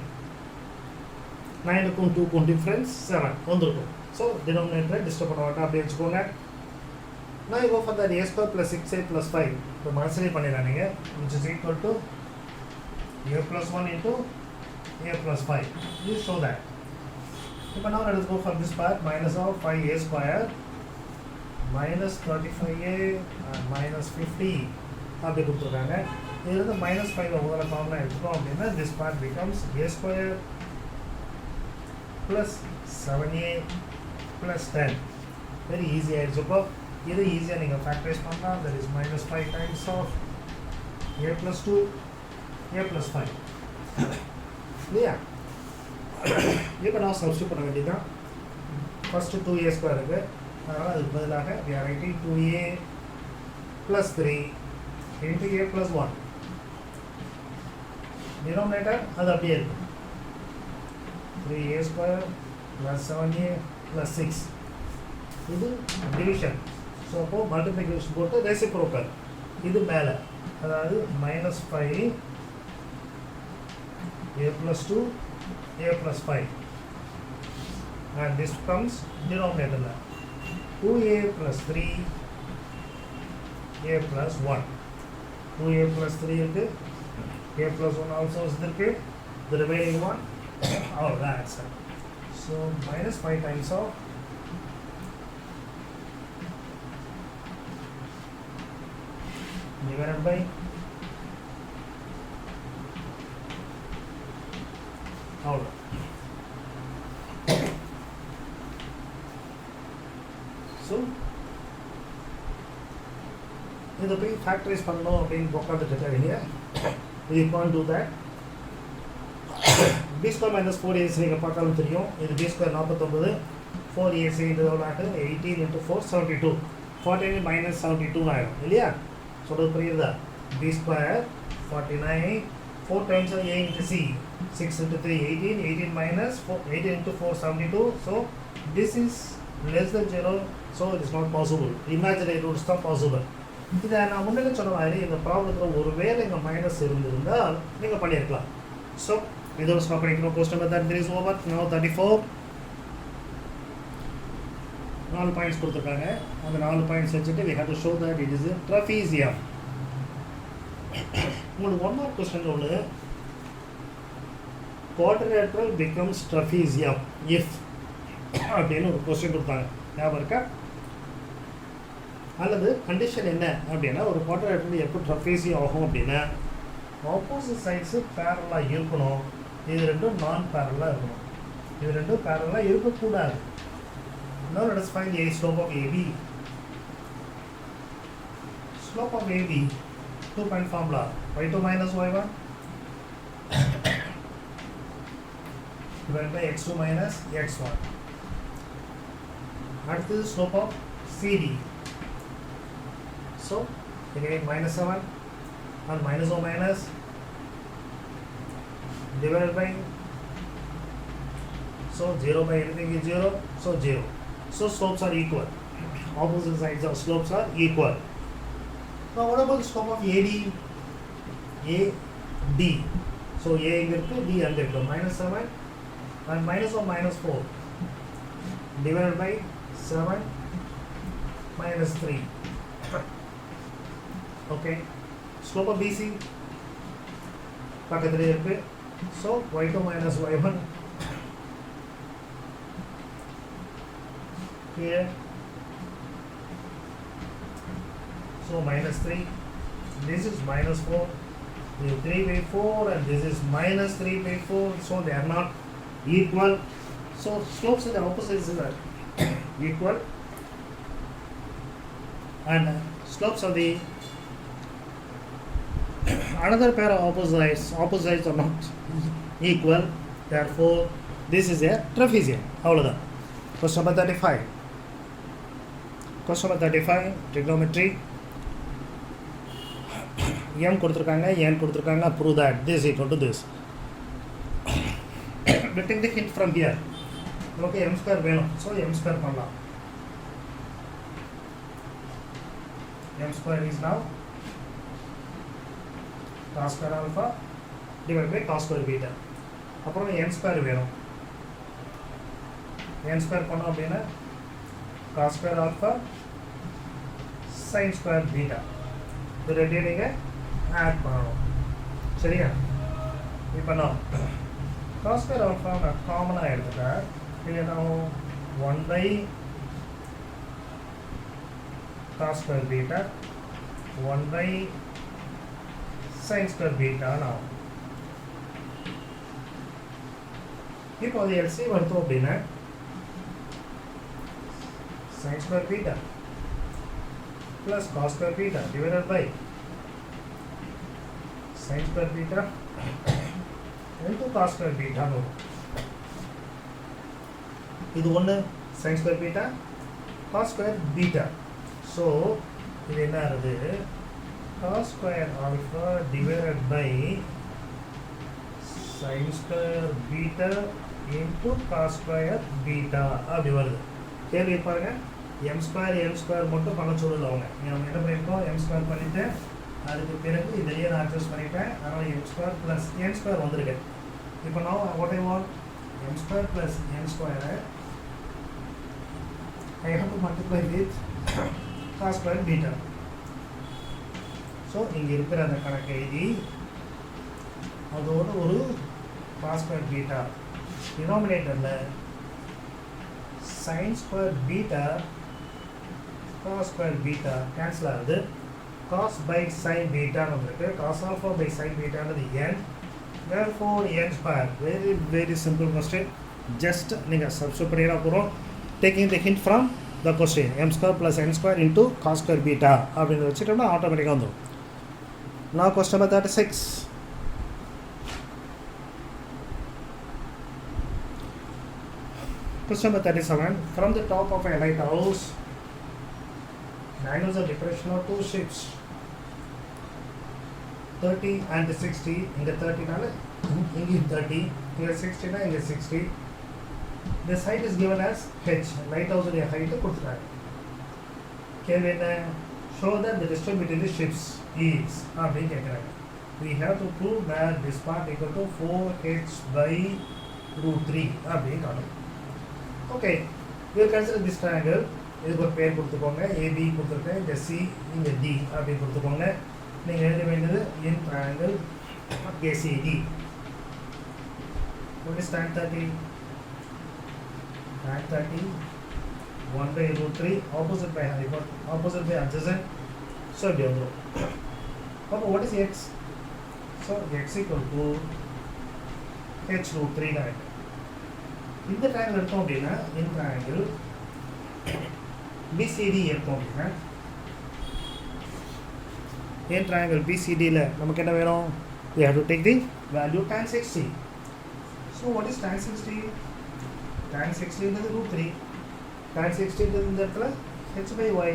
9க்கும் 2க்கும் டிஃப்ரென்ஸ் 7 வந்துருக்கும். ஸோ டினாமினேட்டரை டிஸ்டர்ப் பண்ண வேண்டாம், அப்படி வச்சுக்கோங்க. நான் இப்போ for that a square plus 6a plus 5 இப்போ மனசிலே பண்ணிடலாம் நீங்கள், which is equal to a plus 1 into a plus 5. You show that. இப்போ now let us go for this part. Minus of 5a square minus 35a and minus 50 அப்படி கொடுத்துருக்காங்க. இதுலேருந்து minus 5 முதல்ல காமனாக எடுத்துட்டோம் அப்படின்னா this part becomes a square plus 7a plus 10. Very easy ஆயிடுச்சு. இப்போ இது ஈஸியாக நீங்கள் ஃபேக்டரைஸ் பண்ணலாம். that is minus 5 times of a plus 2 a plus 5 இல்லையா? இப்போ நான் சப்ஸ்டியூட் பண்ண வேண்டியதுதான். ஃபஸ்ட்டு 2a ஸ்கொயர் இருக்குது, அதனால் அதுக்கு பதிலாக we are writing 2a plus 3 into a plus 1. Denominator அது அப்படியே இருக்கும். 3a square plus 7a plus 6. இது டிவிஷன். ஸோ அப்போது மல்டிப்ளிகேஷன் போட்டு ரெசிப்ரோக்கல். இது மேலே, அதாவது minus 5 a plus 2 a plus 5 and this comes denominator 2a plus 3 a plus 1. 2a plus 3 இருக்கு, a plus 1 also is இருக்கு. The remaining one all that answer. So minus 5 times of divided by all. So இதை போய் factorise பண்ணணும் அப்படின்னு உட்காந்துட்டு இருக்காங்க. இது can't do that. b square minus 4ac நீங்கள் பார்த்தாலும் தெரியும். இது b square 49, 4ac எவ்வளோ 18 into 4 72, 49 minus 72 ஆகிடும் இல்லையா? சொல்கிறது புரியுதா? b square 49, 4 times a into c, 6 into 3 18, 18 minus 4, 18 into 4 72. So this is less than 0, so it is not possible. Imaginary roots தான் possible. இதை நான் முன்னாடி சொன்ன மாதிரி இந்த ப்ராப்ளத்தில் ஒரு வேளை இங்கே மைனஸ் இருந்திருந்தால் நீங்கள் பண்ணியிருக்கலாம். ஸோ இதோட ஸ்டாப் பண்ணிக்கணும். Question number 33 is over. Now 34. 4 points கொடுத்துருக்காங்க. அந்த 4 பாயிண்ட்ஸ் வச்சுட்டு we have to show that it is a trapezium. உங்களுக்கு ஒன் மார்க் கொஸ்டின் ஒன்று, quadrilateral becomes trapezium if அப்படின்னு ஒரு கொஸ்டின் கொடுத்தாங்க, ஞாபகம் இருக்கா? அல்லது கண்டிஷன் என்ன அப்படின்னா ஒரு குவாட்ரிலேட்டரல் எப்போ ட்ரபீசியம் ஆகும் அப்படின்னா ஆப்போசிட் சைட்ஸு பேரலாக இருக்கணும், இது ரெண்டும் நான் பேரலாக இருக்கணும், இது ரெண்டும் பேரலாக இருக்கக்கூடாது. Now let us find the slope of AB. Slope of AB, 2-point formula, y2 minus y1 divided by x2 minus x1. அடுத்தது slope of CD. So again minus 7 and minus or minus divided by, so 0 by anything is 0, so 0. So slopes are equal. Opposite sides of slopes are equal. Now what about the slope of AD? AD. So A into D and into minus 7 and minus or minus 4 divided by 7 minus 3. Okay, slope of BC பக்கத்திலே இருக்கு. So y2 minus y1 here, so minus 3, this is minus 4, this is 3 by 4 and this is minus 3 by 4, so they are not equal. So slopes in the opposites are equal and slopes of the another pair of opposites are not equal, therefore this is a trapezium. அவ்வளோதான். Question number 35. Question number 35, trigonometry. m கொடுத்துருக்காங்க, n கொடுத்துருக்காங்க. Prove that this is equal to this. We take the hint from here. Okay, m square வேணும், so m square பண்ணலாம். m square is now cos square alpha divided by cos square beta. அப்புறம் n square வேணும். n square பண்ணோம் அப்படின்னா cos square alpha sin square beta. இது ரெண்டையும் நீங்கள் add பண்ணணும். சரியா? இப்போ நான் cos square alpha நான் காமனாக எடுத்துட்டேன். இது நான் 1 by cos square beta 1 by sin square beta now. இப்போ அது LCM எடுத்தோம் அப்படின்னா sin square beta plus cos square beta divided by sin square beta into cos square beta. இது ஒன்று sin square beta cos square beta. So இது என்ன ஆகுது? cos square alpha divided by sin square beta into cos square beta அப்படி வருது. கேள்வி பாருங்க, m square மட்டும் பண்ண சொல்லல அவங்க. நம்ம என்ன பண்ணியிருக்கோம்? m square பண்ணிட்டு அதுக்கு பிறகு இதையே நான் அட்ஜஸ்ட் பண்ணிட்டேன். அதனால் m square plus n square வந்திருக்கு. இப்போ நான் what I want, m square plus n square I have to multiply with cos square beta. So இங்கே இருக்கிற அந்த கணக்கு எழுதி அதோடு ஒரு cos square beta டினாமினேட்டரில் sin square beta cos square beta cancel ஆகுது. cos by sin beta வந்துருக்கு. cos alpha by sin beta ன்றது n, therefore n square. Very very simple question. Just நீங்கள் சப்ஸ்டிட்யூட் பண்ணினா போகிறோம். Taking the hint from the question m square plus n square into cos square beta அப்படின்னு வச்சுட்டோம்னா ஆட்டோமேட்டிக்காக வந்துடும். Now question number 36. Question number 37. From the top of a lighthouse, the angles of depression of two ships 30 and 60. இங்க 30 நால இங்க 30, இங்க 60 னா இங்க 60. This height is given as h. Lighthouse உடைய height கொடுத்துட்டாங்க. கேள்வி என்ன? Show that the distance between the ships is அப்படின்னு கேட்குறாங்க. We have to prove that this part equal to 4h by root 3 அப்படின்னு காணும். Okay, we will consider this triangle. இதுக்கு ஒரு பேர் கொடுத்துக்கோங்க. AB கொடுத்துருக்கேன், இந்த C, இந்த D அப்படின்னு கொடுத்துக்கோங்க. நீங்கள் எழுத வேண்டியது in triangle ACD. What is tan 30? Tan 30 1 by root 3 opposite by adjacent. So இப்படி வந்துடும். அப்போ what is x? So x equal to h root 3 தான். இந்த ட்ரையாங்கிள் எடுத்தோம் அப்படின்னா in triangle BCD எடுத்தோம் அப்படின்னா in triangle BCDல நமக்கு என்ன வேணும்? We have to take the value tan 60. So what is tan 60? Tan 60 is root 3. Tan 60 is இந்த இடத்துல h by y.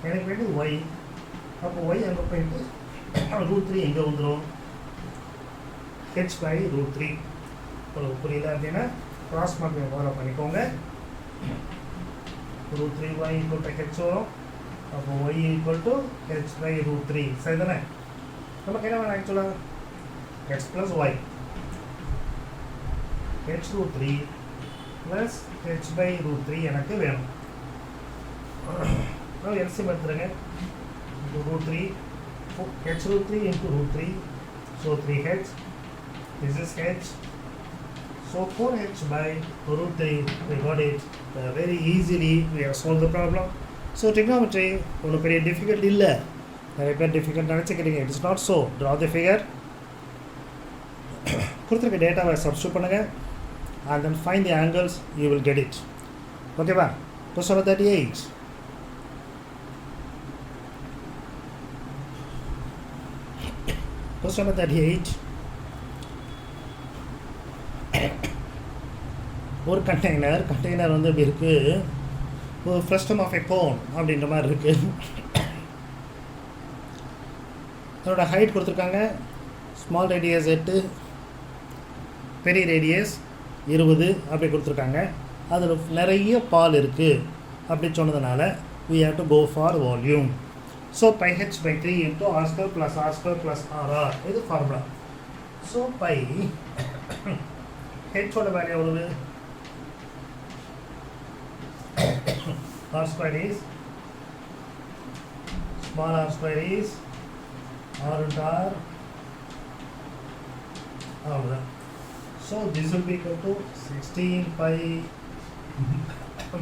எனக்கு வேண்டியது y. அப்போ y அங்கே போயிட்டு root 3 எங்கே வந்துடும்? h by root 3. புரியல அப்படின்னா கிராஸ் மார்க்கிங் ஃபாலோ பண்ணிக்கோங்க. root 3y equal to h வரும். அப்போ y equal to h by root 3. சரி தானே? நமக்கு என்ன வேணும் ஆக்சுவலாக? x plus y. h root 3 plus h by root 3 எனக்கு வேணும். LCM எடுத்துருங்க. root 3 h root 3 into root 3. So 3h. This is h. So 4h by root 3. We got it. Very easily we have solved the problem. So trigonometry ஒன்றும் பெரிய difficult இல்லை. நிறைய பேர் difficult நினச்சிக்கிறீங்க. It is not so. Draw the figure. கொடுத்துருக்க டேட்டாவை substitute பண்ணுங்கள். And then find the angles, you will get it. Okay ba? Question number 38. Question number 38. ஒரு கண்டெய்னர் வந்து இப்படி இருக்குது. ஒரு ஃப்ரஸ்டம் ஆஃப் எ கோன் அப்படின்ற மாதிரி இருக்குது. அதோட ஹைட் கொடுத்துருக்காங்க. ஸ்மால் ரேடியஸ் 8, பெரிய ரேடியஸ் 20 அப்படி கொடுத்துருக்காங்க. அதில் நிறைய பால் இருக்குது அப்படி சொன்னதுனால we have to go for volume. So pi h by 3 into r square plus rr இது ஃபார்முலா. ஸோ பை ஹெச்சோட வேல்யூ எவ்வளவு? r square is small r square is r into r அவ்வளோதான். So this will be equal to 16 pi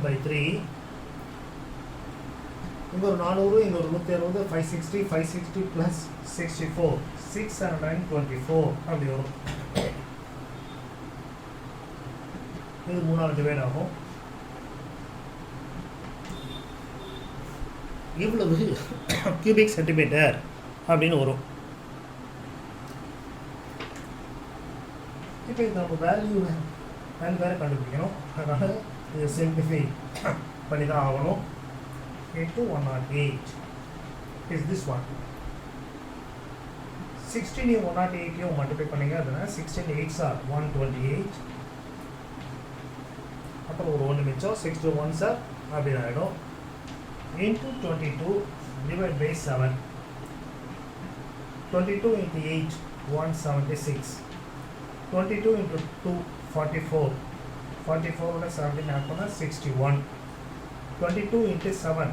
by 3. இங்கே ஒரு 400, இங்கே ஒரு 160, 560 plus 64, 624 அப்படி வரும். இது 3 டிவைட் ஆகும். இவ்வளவு கியூபிக் சென்டிமீட்டர் அப்படின்னு வரும். இப்போ இது நம்ம வேல்யூ வேறு கண்டுபிடிக்கணும். அதனால் இது சிம்பிளிஃபை பண்ணி தான் ஆகணும். 108 is this one. 16 108 மல்டிப்ளை பண்ணிங்க அப்படின்னா 16 8s are 128. அப்புறம் ஒரு 1 மிச்சம் 6 1s are அப்படின்னு ஆகிடும். into 22 divided by 7. 22 into 8 176. 22 into 2 44. 44 ஓட 17 ஆட் பண்ணா 61. 22 into 7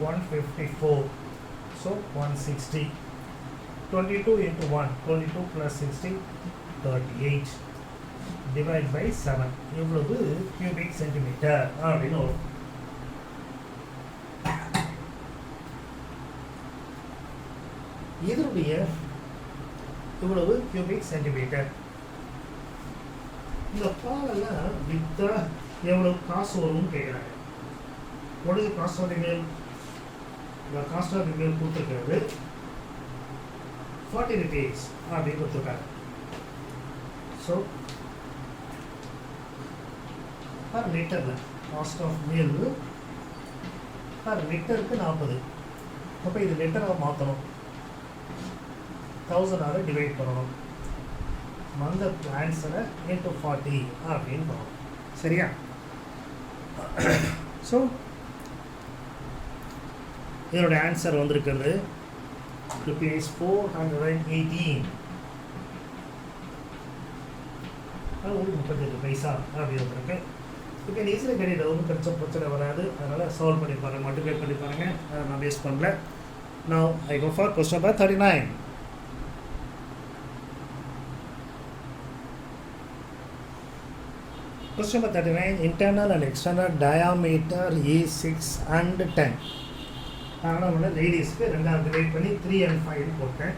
154. So 160. 22 into 1 22 plus 60 38. Divide by 7. இவ்வளவு cubic centimeter அப்படின்னு வரும். இதனுடைய இவ்வளவு cubic centimeter. இந்த பாலெல்லாம் வித்தா எவ்வளோ காசு வரும்னு கேட்குறாங்க. what is the cost of the meal? The cost of the meal கொடுத்துருக்கிறது 40 rupees அப்படின்னு கொடுத்துருக்காங்க. ஸோ per லிட்டரில் காஸ்ட் ஆஃப் மீல் per லிட்டருக்கு 40. அப்போ இது லிட்டராக மாற்றணும், 1000 டிவைட் பண்ணணும், வந்த ஆன்சரை into 40 அப்படின்னு பண்ணணும். சரியா? ஸோ இதோட ஆன்சர் வந்திருக்கிறது rupees 418. அது ஒரு 38 பைசா அப்படி வந்திருக்கு. இப்போ ஈஸியாக கிடையாது, ஒன்றும் பிரச்சனை வராது. அதனால் சால்வ் பண்ணி பாருங்கள், மல்டிப்ளை பண்ணி பாருங்கள். அதை நான் வேஸ்ட் பண்ணல. Now I go for question number 39. Question number 39. Internal and external diameter is 6 and 10. அதனால் வந்து ரேடியஸ்க்கு 2 டிவைட் பண்ணி 3 and 5 போட்டேன்.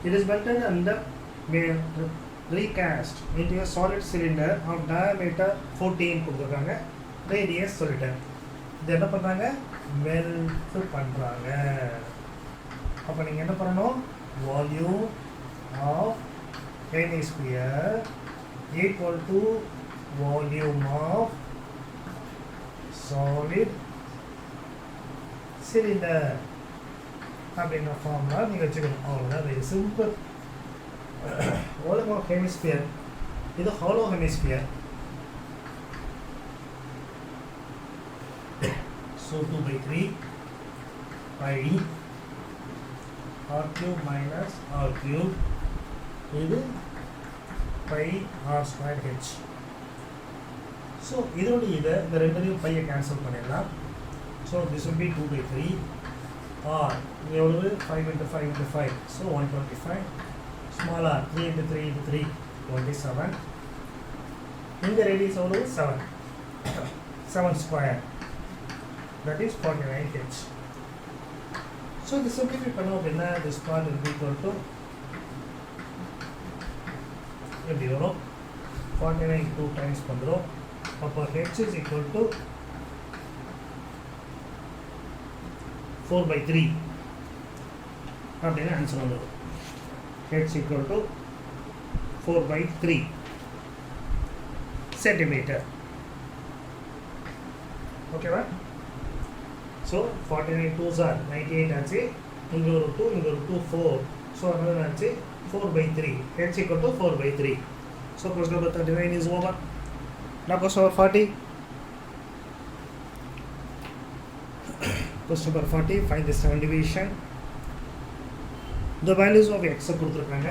It is better and recast into a solid cylinder of diameter 14 கொடுத்துருக்காங்க, ரேடியஸ் சொல்லிட்டேன். இது என்ன பண்ணுறாங்க, மெல்ட் பண்ணுறாங்க. அப்போ நீங்கள் என்ன பண்ணணும், volume of hemisphere equal to volume of solid cylinder அப்படின்ற ஃபார்முலா நீங்கள் வச்சுக்கணும். அவ்வளோதான், very simple. Volume of hemisphere, இது hollow hemisphere. So 2/3 pi r cube minus r cube, இது pi r squared h. So இதோட இதை இந்த ரெண்டையும் பையை கேன்சல் பண்ணிடலாம். So this will be 2/3 r எவ்வளவு 5 into 5 into 5, so 125. Small r 3 into 3 into 3 27. இந்த ரேடியஸ் எவ்வளவு 7 square, that is 49 h. So this simplify பண்ணோம் அப்படின்னா this part will be equal to எப்படி வரும், 49 2 times பண்ணுறோம். அப்போ h is equal to 4/3 அப்படின்னு ஆன்சர் வந்துடும். h equal to 4/3 centimetre. ஓகேவா? ஸோ 49 2s are 98 ஆச்சு, இங்கே ஒரு 2, இங்கே ஒரு 2 4. ஸோ அதனால் ஆச்சு 4/3, h equal to 4/3. So question number 39 is over. Now question number 40. Question number 40, find the standard deviation. The values of x கொடுத்துருக்காங்க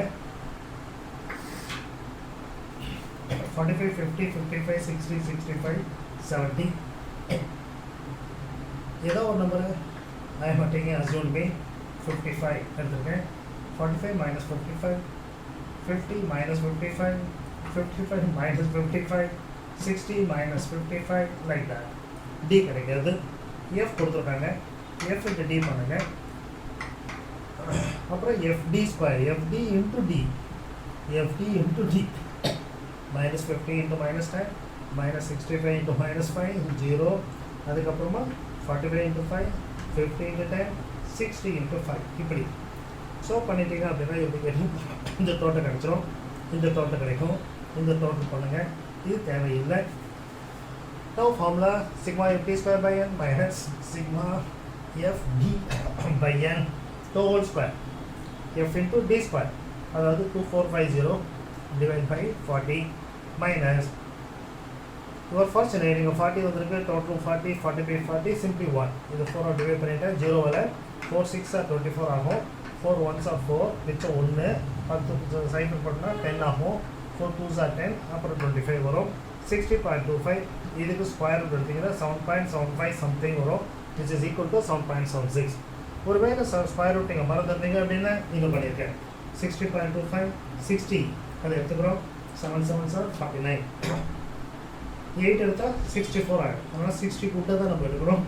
45 50 55 60 65 70. ஏதோ ஒரு number I am taking assume by 55 எடுத்துருக்கேன். 45 minus 55, 50 minus 55, 55 minus 55, 60 minus 55, like that. D கிடைக்கிறது. F கொடுத்துருக்காங்க, F into D பண்ணுங்க. அப்புறம் FD square, FD into D, FD into D. minus 50 into minus 10, minus 65 into minus 5, 0. அதுக்கப்புறமா 45 into 5, 50 into 10, 60 into 5, இப்படி. So பண்ணிட்டீங்க அப்படின்னா எப்படி கிடைக்கும், இந்த டோட்டல் கிடைச்சிரும், இந்த டோட்டல் கிடைக்கும், இந்த டோட்டல் பண்ணுங்கள். இது தேவையில்லை. Now formula sigma FD square by n minus sigma FD by n the whole square, F into D square, அதாவது 2450 divided by 40 minus your first நீங்கள் 40 வந்துருக்கு, டோட்டல் 40 45 40 சிம்பிளி 1. இது 4 டிவைட் பண்ணிவிட்டேன், 0 வர 4 6 24 ஆகும், 4 1s 4, மிச்சம் 1, 10 சைக்கிள் பண்ணால் 10 ஆகும், 4 2s 10, அப்புறம் 25 வரும். 60.25 இதுக்கு ஸ்கொயர் ரூட் எடுத்திங்கன்னா 7.75 சம்திங் வரும், விச் இஸ் ஈக்குவல் டு 7.76. ஒருவேளை ஸ்கொயர் ரூட் நீங்கள் மறந்துருந்தீங்க அப்படின்னா நீங்கள் பண்ணியிருக்கேன். 60.25 60 அதை எடுத்துக்கிறோம், 7 7s 49. 8 எடுத்தால் 64 ஆகிடும், அதனால் 60 கூட்ட தான் நம்ம எடுக்கிறோம்.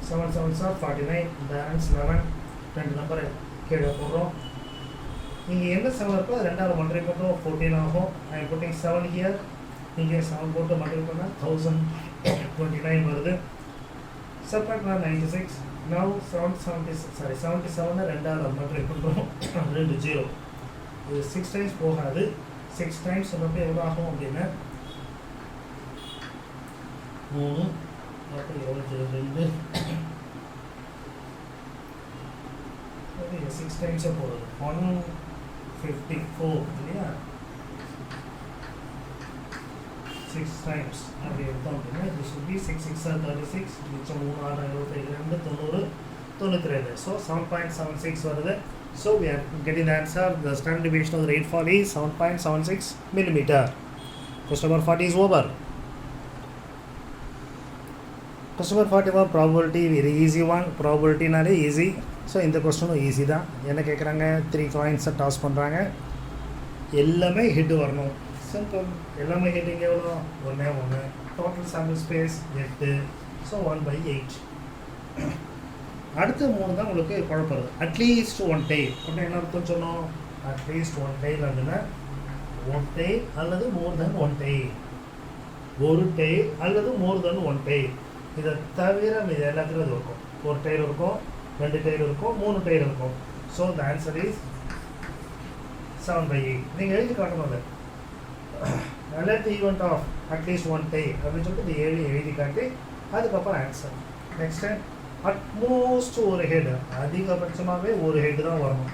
7 7s 49, பேலன்ஸ் 11. 2 நம்பரை கீழே போடுறோம். இங்கே என்ன 7 இருக்கோ அது 2 1 பண்ணுறோம், 14 ஆகும். ஐ எம் புட்டிங் 7 ஹியர், இங்கே 7 போட்டு மல்டிபிள் பண்ணால் 1029 வருது. சப்ட்ராக்ட் 96. now 77 ரெண்டாவது மல்டிபிள் பண்ணுறோம், 2 0. இது 6 டைம்ஸ் போகாது. 6 டைம்ஸ் சொன்னப்போ எவ்வளோ ஆகும் அப்படின்னா 3 22 6 டைம்ஸே போடுது 154 இல்லையா. 6 டைம்ஸ் அப்படி எடுத்தோம் அப்படின்னா இது சொல்லி 6 6 36 மிச்சம் 3 6 22 90 92. ஸோ 7.76 வருது. So we are getting the answer. The standard deviation of the rainfall is 7.76 millimeter. Question number 40 is over. Question number 41 probability, very easy one. Probability நாலே easy. ஸோ இந்த கொஸ்டினும் ஈஸி தான். என்ன கேட்குறாங்க, 3 காயின்ஸை டாஸ் பண்ணுறாங்க, எல்லாமே ஹிட் வரணும். Simple. எல்லாமே hitting எவ்வளோ, 1 டோட்டல் சாம்பிள் ஸ்பேஸ் 8. ஸோ 1/8. அடுத்த 3 தான் உங்களுக்கு குழப்பறது. அட்லீஸ்ட் 1 டெய்ல் அப்படின்னா என்ன அர்த்தம் சொன்னோம், அட்லீஸ்ட் 1 டெய்ல் அப்படின்னா 1 டெய்ல் அல்லது மோர் தென் 1 டெய்ல், 1 டெய்ல் அல்லது மோர் தென் 1 டெய்ல். இதை தவிர இது எல்லாத்துலையும் இது இருக்கும். 1 டெய்ல் இருக்கும், 2 டெய்ல் இருக்கும், 3 டெய்ல் இருக்கும். So the answer is 7/8. நீங்கள் எழுதி காட்டணும். அது let event of at least 1 tail அப்படின்னு சொல்லிட்டு இந்த எழுதி காட்டி அதுக்கப்புறம் ஆன்சர். நெக்ஸ்ட்டு அட்மோஸ்ட் ஒரு ஹெட், அதிகபட்சமாகவே ஒரு ஹெட்டு தான் வரணும்.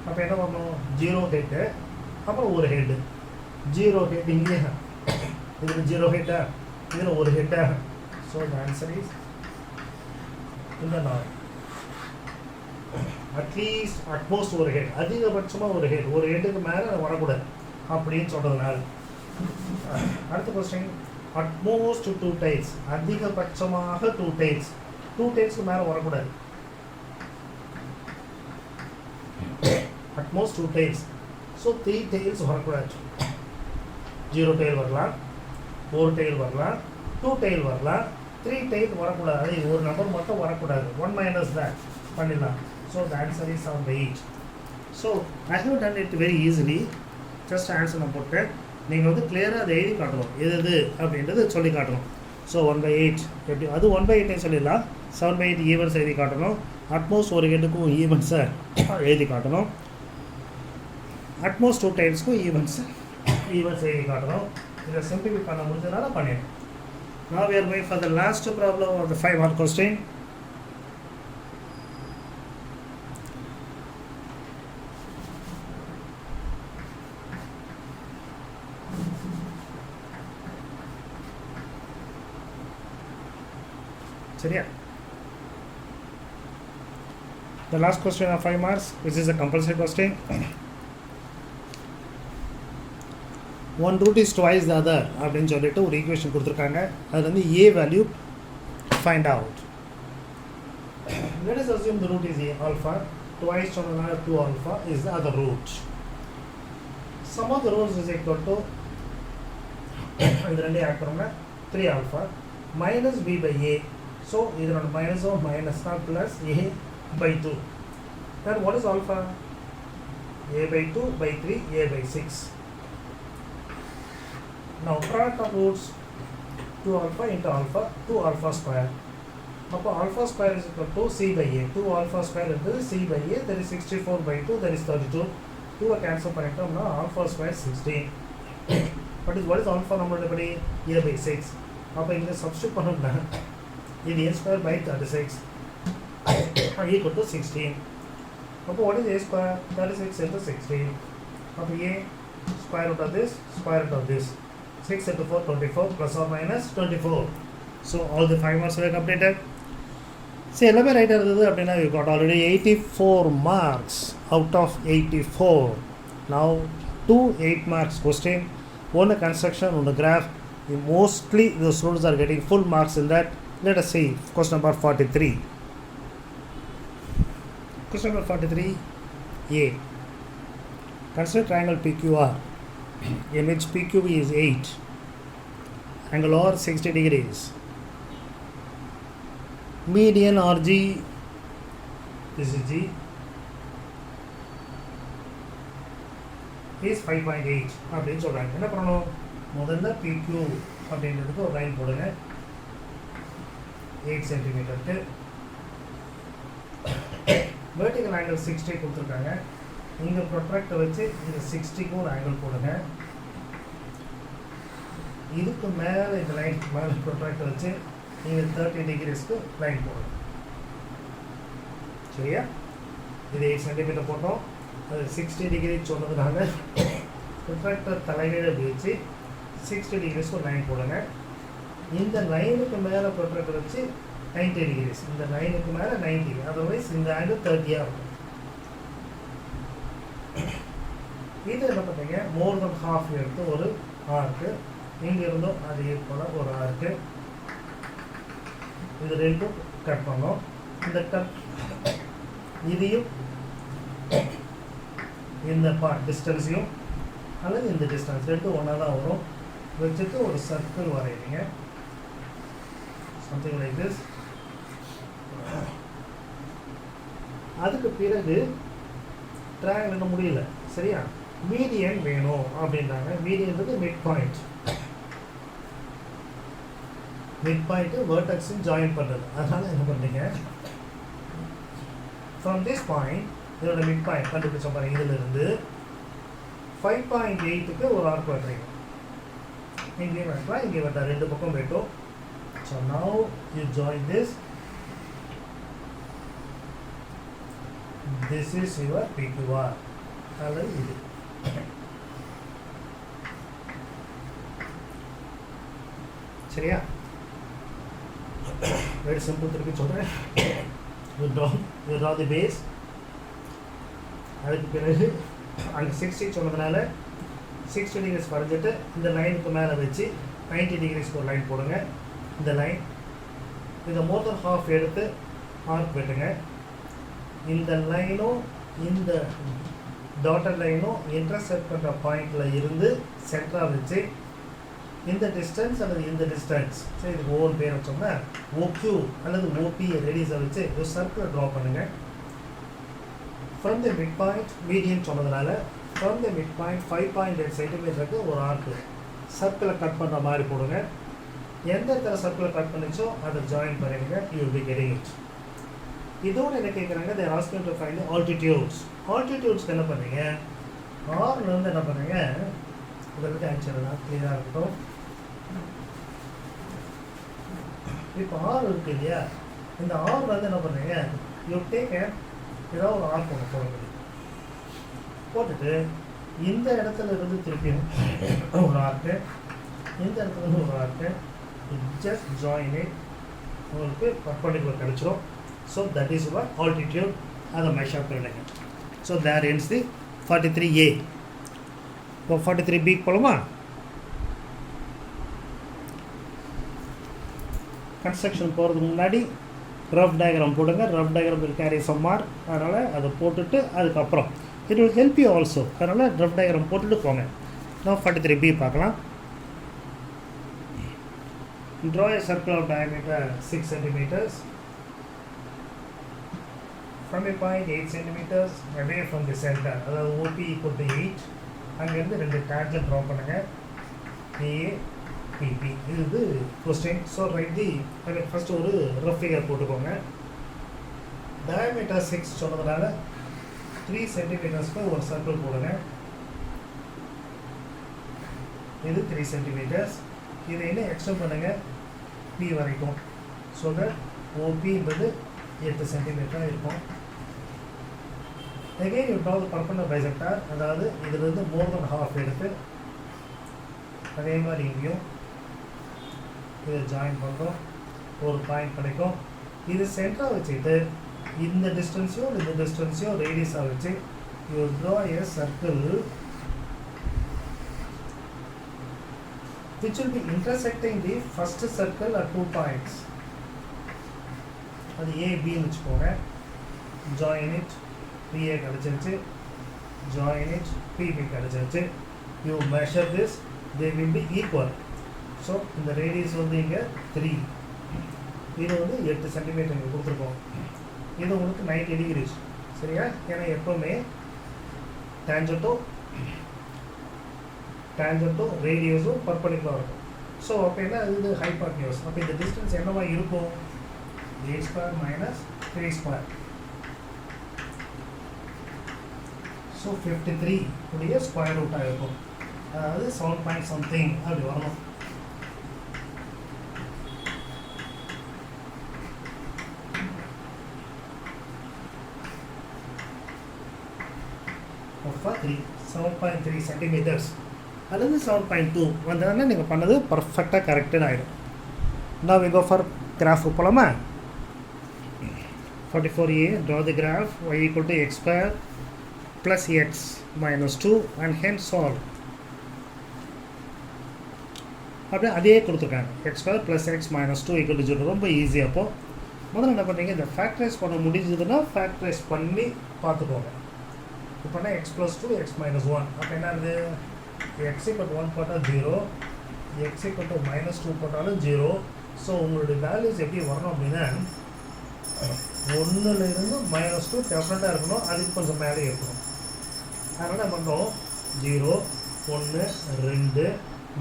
அப்போ என்ன பண்ணணும், 0 ஹெட்டு அப்புறம் ஒரு ஹெட்டு. 0 ஹெட் இங்கே, இதில் 0 ஹெட்டா, இதில் ஒரு ஹெட்டா. ஸோ த ஆன்சர் இஸ் இந்த 4. அட்லீஸ்ட் அட்மோஸ்ட் ஒரு ஹெட், அதிகபட்சமாக ஒரு ஹெட், ஒரு ஹெட்டுக்கு மேலே வரக்கூடாது அப்படின்னு சொல்கிறதுனால. அடுத்த கொஸ்டின், அட்மோஸ்ட் 2 டைல்ஸ், அதிகபட்சமாக 2 டைல்ஸ், 2 டைல்ஸ்க்கு மேலே வரக்கூடாது. Utmost 2 tiles. ஸோ 3 டைல்ஸ் வரக்கூடாது. 0 டைல் வரலாம், 4 டைல் வரலாம், 2 டைல் வரலாம், 3 டைல் வரக்கூடாது. அது ஒரு நம்பர் மட்டும் வரக்கூடாது. 1 மைனஸ் that பண்ணிடலாம். So the answer is 7/8. So I have done it very easily. Just answer நான் போட்டேன். நீங்கள் வந்து கிளியராக அதை எழுதி காட்டணும், எது அப்படின்றது சொல்லி காட்டணும். ஸோ 1/8 எப்படி, அது 1/8 சொல்லிடலாம். 7/8 ஈவெண்ட்ஸ் எழுதி காட்டணும். அட்மோஸ்ட் ஒரு ஹெட்டுக்கும் ஈவெண்ட்ஸை எழுதி காட்டணும். அட்மோஸ்ட் 2 டைல்ஸ்க்கும் ஈவெண்ட்ஸ் எழுதி காட்டணும். இதை சிம்பிளிஃபை பண்ண முடிஞ்சதுனால பண்ணிடணும். Now we are going for the last problem of the 5-mark question. சரியா? The last question of 5 marks, which is a compulsory question. One root is twice the other அப்படின்னு சொல்லிட்டு ஒரு equation கொடுத்துருக்காங்க. அது வந்து a value find out. Let us assume the root is a alpha. Twice சொன்னதுனால 2 alpha is the other root. Sum of the roots is equal to இது ரெண்டே add பண்ணோம்னா 3 alpha minus b by a. So இதனோட மைனஸோ minus தான் plus a by 2. Then what is alpha? a by 2 by 3 a by 6. Now product of roots 2 alpha into alpha, 2 alpha square. அப்போ alpha square is equal to c by a. 2 alpha square into c by a, that is 64 by 2, that is 32. 2 cancel பண்ணிட்டோம்னா alpha square 16. But what is alpha நம்மளோட படி a by 6. அப்போ இங்கே substitute பண்ணோம்னா இது a square by 36 equal to 16. அப்போ what is a square? 36 into 16. அப்போ a square root of this, square root of this. 6 into 4, 24, plus or minus 24. So all the 5 marks were completed. See, எல்லாமே ரைட்டாக இருந்தது அப்படின்னா you got already 84 marks out of 84. Now 2 8 marks question, one construction, one graph. Mostly the students are getting full marks in that. Let us see question number 43. Question number 43 A. Consider triangle PQR. In which PQB is 8, angle R 60 degrees. Median RG, this is G, is 5.8. அப்படின்னு சொல்கிறாங்க. என்ன பண்ணணும், முதல்ல PQ அப்படின்றதுக்கு ஒரு line போடுங்க 8 சென்டிமீட்டருக்கு. Vertical angle 60 கொடுத்துருக்காங்க. இங்கே ப்ரொட்ராக்டர் வச்சு இந்த 60க்கும் ஒரு ஆங்கிள் போடுங்க. இதுக்கு மேலே இந்த லைன் மேலே ப்ரொட்ராக்டர் வச்சு நீங்கள் 30 டிகிரிஸ்க்கு லைன் போடுங்க. சரியா? இது 8 சென்டிமீட்டர் போட்டோம். அது 60 டிகிரி சொன்னதுனால ப்ரொட்ராக்டர் தலைகீழ வச்சு 60 டிகிரிஸ்க்கு ஒரு லைன் போடுங்க. இந்த லைனுக்கு மேலே ப்ரொட்ராக்டர் வச்சு 90 டிகிரிஸ். இந்த லைனுக்கு மேலே 90, அதர்வைஸ் இந்த ஆங்கிள் 30 இருக்கும். இது என்ன பண்ணுறீங்க, மோர் தென் ஹாஃப் எடுத்து ஒரு ஆர்க்கு, இங்கே இருந்தும் அதே போல் ஒரு ஆர்க்கு, இது ரெண்டும் கட் பண்ணோம். இந்த கட் இதையும் இந்த டிஸ்டன்ஸையும் அல்லது இந்த டிஸ்டன்ஸ் ரெண்டும் ஒன்றா தான் வரும். வச்சுட்டு ஒரு சர்க்கிள் வரைவீங்க, சம்திங் லைக் திஸ். அதுக்கு பிறகு ட்ரையாங்கிள் இன்னும் முடியல, சரியா? மீடியன் வேணும் அப்படின்றாங்க. மீடியன்றது மிட் பாயிண்ட். மிட் பாயிண்ட்டு வேர்டெக்ஸும் ஜாயின் பண்ணுறது. அதனால் என்ன பண்ணுறீங்க, ஃப்ரம் திஸ் பாயிண்ட் இதோட மிட் பாயிண்ட் கண்டுபிடிச்ச பாருங்க, இதிலிருந்து 5.8க்கு ஒரு ஆர்க் வெட்டுறீங்க. இங்கேயும் வெட்டலாம், இங்கே வெட்டலாம், ரெண்டு பக்கம் வெட்டும். So now you join this. This is your PQR அல்லது இது. சரியா? Very simple. திருப்பி சொல்கிறேன். you draw the base. அதுக்கு பிறகு அங்கே 60 சொன்னதுனால 60 டிகிரிஸ் வரைஞ்சிட்டு இந்த லைனுக்கு மேலே வச்சு 90 டிகிரிஸ்க்கு ஒரு லைன் போடுங்க. இந்த லைன் இதை மோர் தென் ஹாஃப் எடுத்து ஆர்க் வெட்டுங்க. இந்த லைனும் இந்த டாட்டட் லைனும் இன்டர்செக்ட் பண்ணுற பாயிண்டில் இருந்து சென்டராக வச்சு இந்த டிஸ்டன்ஸ் அல்லது இந்த டிஸ்டன்ஸ், சரி இதுக்கு ஓன் பேர் வச்சோம்னா OQ அல்லது OP ரேடியஸை வச்சு ஒரு சர்க்கிளை ட்ரா பண்ணுங்கள். From the mid point medium சொன்னதுனால ஃப்ரம் த மிட் பாயிண்ட் 5.8 சென்டிமீட்டருக்கு ஒரு ஆர்க்கு சர்க்கிளை கட் பண்ணுற மாதிரி போடுங்க. எந்த இடத்துல சர்க்கிளை கட் பண்ணிச்சோ அதை ஜாயின் பண்ணிடுங்க. You will be getting it. இதோடு என்ன கேட்குறாங்க, they're asking to find altitudes. ஆல்டிடியூட்ஸ்க்கு என்ன பண்ணுறீங்க, ஆர்லேருந்து என்ன பண்ணுறீங்க, இதற்கு ஆன்சர்லாம் கிளியராக இருக்கட்டும். இப்போ ஆர் இருக்கு இல்லையா, இந்த ஆர் வந்து என்ன பண்ணுறீங்க, யூ டேக் ஏதாவது ஒரு ஆர் ஒன்று போட முடியும். போட்டுட்டு இந்த இடத்துல இருந்து திருப்பியும் ஒரு ஆர்க்கு, இந்த இடத்துல இருந்து ஒரு ஆர்க்கு, ஜஸ்ட் ஜாயின் இட், உங்களுக்கு பர்பெண்டிகுலர் கிடைச்சிரும். So that is your altitude. அதை மெஷர் பண்ணுங்க. So there ends the 43A. இப்போ 43B போகலாமா? கன்ஸ்ட்ரக்ஷன் போகிறதுக்கு முன்னாடி ரஃப் டயக்ராம் போடுங்க. Rough diagram will carry some mark. அதனால் அதை போட்டுட்டு அதுக்கப்புறம் it will help you also. அதனால் ரஃப் டயக்ராம் போட்டுட்டு போங்க. நான் 43B பார்க்கலாம். Draw a circle of diameter 6 centimeters. From a point 8 centimeters away from the center, அதாவது OP equal to 8. அங்கேருந்து ரெண்டு டேஞ்சன்ட் ட்ரா பண்ணுங்கள், AA PP. இது question. So right the first ஒரு ரஃப் ஃபிகர் போட்டுக்கோங்க. டயாமீட்டர் 6 சொன்னதுனால 3 சென்டிமீட்டர்ஸ்க்கு ஒரு சர்க்கிள் போடுங்க. இது 3 சென்டிமீட்டர்ஸ். இதை என்ன எக்ஸ்டெண்ட் பண்ணுங்கள் P வரைக்கும். ஸோ தட் OPன்றது 8 சென்டிமீட்டராக இருக்கும். again you draw the perpendicular bisector. அதாவது இதிலிருந்து more than half எடுத்து அதே மாதிரி இங்கேயும் இதை ஜாயின் பண்ணுறோம். ஒரு பாயிண்ட் கிடைக்கும். இது சென்டராக வச்சுட்டு இந்த டிஸ்டன்ஸையும் இந்த டிஸ்டன்ஸையும் ரேடியஸாக வச்சு you draw a circle which will be intersecting the first circle at 2 points. அது ABன்னு வச்சுக்கோங்க. join it, PA கிடைச்சிருச்சு. join it, PB கிடைச்சிருச்சு. you measure this, they will be equal. So இந்த ரேடியஸ் வந்து இங்கே 3, இது வந்து 8 சென்டிமீட்டர் இங்கே கொடுத்துருக்கோம். இது உங்களுக்கு 90 டிகிரிஸ். சரியா? ஏன்னா எப்போவுமே டேஞ்சட்டும் டேஞ்சன்ட்டும் ரேடியஸும் பர்பண்டிகுலராக இருக்கும். ஸோ அப்போ என்ன இது ஹைபாட்னியூஸ். அப்போ இந்த டிஸ்டன்ஸ் என்னவா இருக்கும்? a square minus 3 square. So 53 உடைய ஸ்கொயர் ரூட்டாக இருக்கும். அதாவது 7 பாயிண்ட் சம்திங் அப்படி வரணும். for 7.3 சென்டிமீட்டர்ஸ் அல்லது 7.2 வந்ததுன்னா நீங்கள் பண்ணது பர்ஃபெக்டாக கரெக்டாக ஆகிடும். Now we go for graph போலாமா? 44a, draw the graph y equal to x square plus x minus 2 and hence solve. அப்படியே அதே கொடுத்துருக்காங்க, x square plus x minus 2 equal to 0. ரொம்ப ஈஸி. அப்போது முதல்ல என்ன பண்ணுறீங்க, இந்த ஃபேக்டரைஸ் பண்ண முடிஞ்சதுன்னா ஃபேக்டரைஸ் பண்ணி பார்த்துக்கோங்க. இப்போனா x plus 2 x minus 1. அப்போ என்ன ஆகுது? x equal to 1 போட்டால் 0, x equal to minus 2 போட்டாலும் 0. ஸோ உங்களுடைய வேல்யூஸ் எப்படி வரணும் அப்படின்னா 1லேருந்து -2 டெஃபரெண்ட்டாக இருக்கணும், அதுக்கு கொஞ்சம் மேலே இருக்கணும். அதனால் என்ன பண்ணுறோம், 0, 1, 2,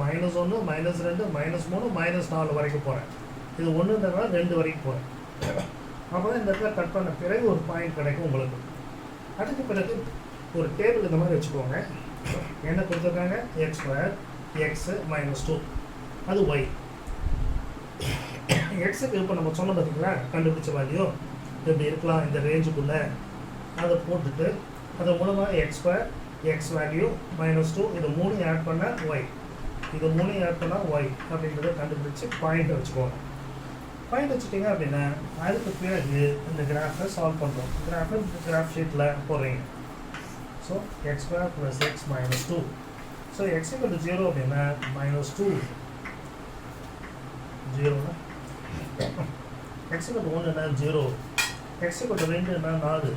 -1, -2, -3, -4 வரைக்கும் போகிறேன். இது 1ன்றதுனால 2 வரைக்கும் போகிறேன். அப்போ தான் இந்த இடத்துல கட் பண்ண பிறகு ஒரு பாயிண்ட் கிடைக்கும் உங்களுக்கு. அதுக்கு பிறகு ஒரு டேபிள் இந்த மாதிரி வச்சுக்கோங்க. என்ன கொடுத்துருக்காங்க? x ஸ்கொயர், x minus 2, அது y. எக்ஸுக்கு இப்போ நம்ம சொன்ன பார்த்தீங்களா, கண்டுபிடிச்ச வேல்யூ இப்படி இருக்கலாம் இந்த ரேஞ்சுக்குள்ளே. அதை போட்டுட்டு அது மூலமாக x ஸ்கொயர், x வேல்யூ -2, இது 3 ஆட் பண்ணால் y, இது 3 ஆட் பண்ணால் y அப்படின்றத கண்டுபிடிச்சி பாயிண்ட் வச்சுக்கோங்க. பாயிண்ட் வச்சுட்டிங்க அப்படின்னா அதுக்கு பிறகு இந்த கிராஃபை சால்வ் பண்ணுறோம். கிராஃப் ஷீட்டில் போடுறீங்க. So x square plus x minus 2. So x equal to 0 அப்படின்னா -2 0னா x equal to 1னா 0, x equal to 2னா 4.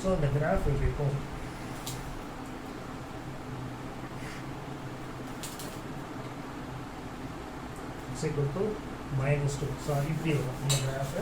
So இந்த கிராஃப் இப்படி போகும். x equal to -2. ஸோ இப்படி இருக்கும் இந்த கிராஃபு.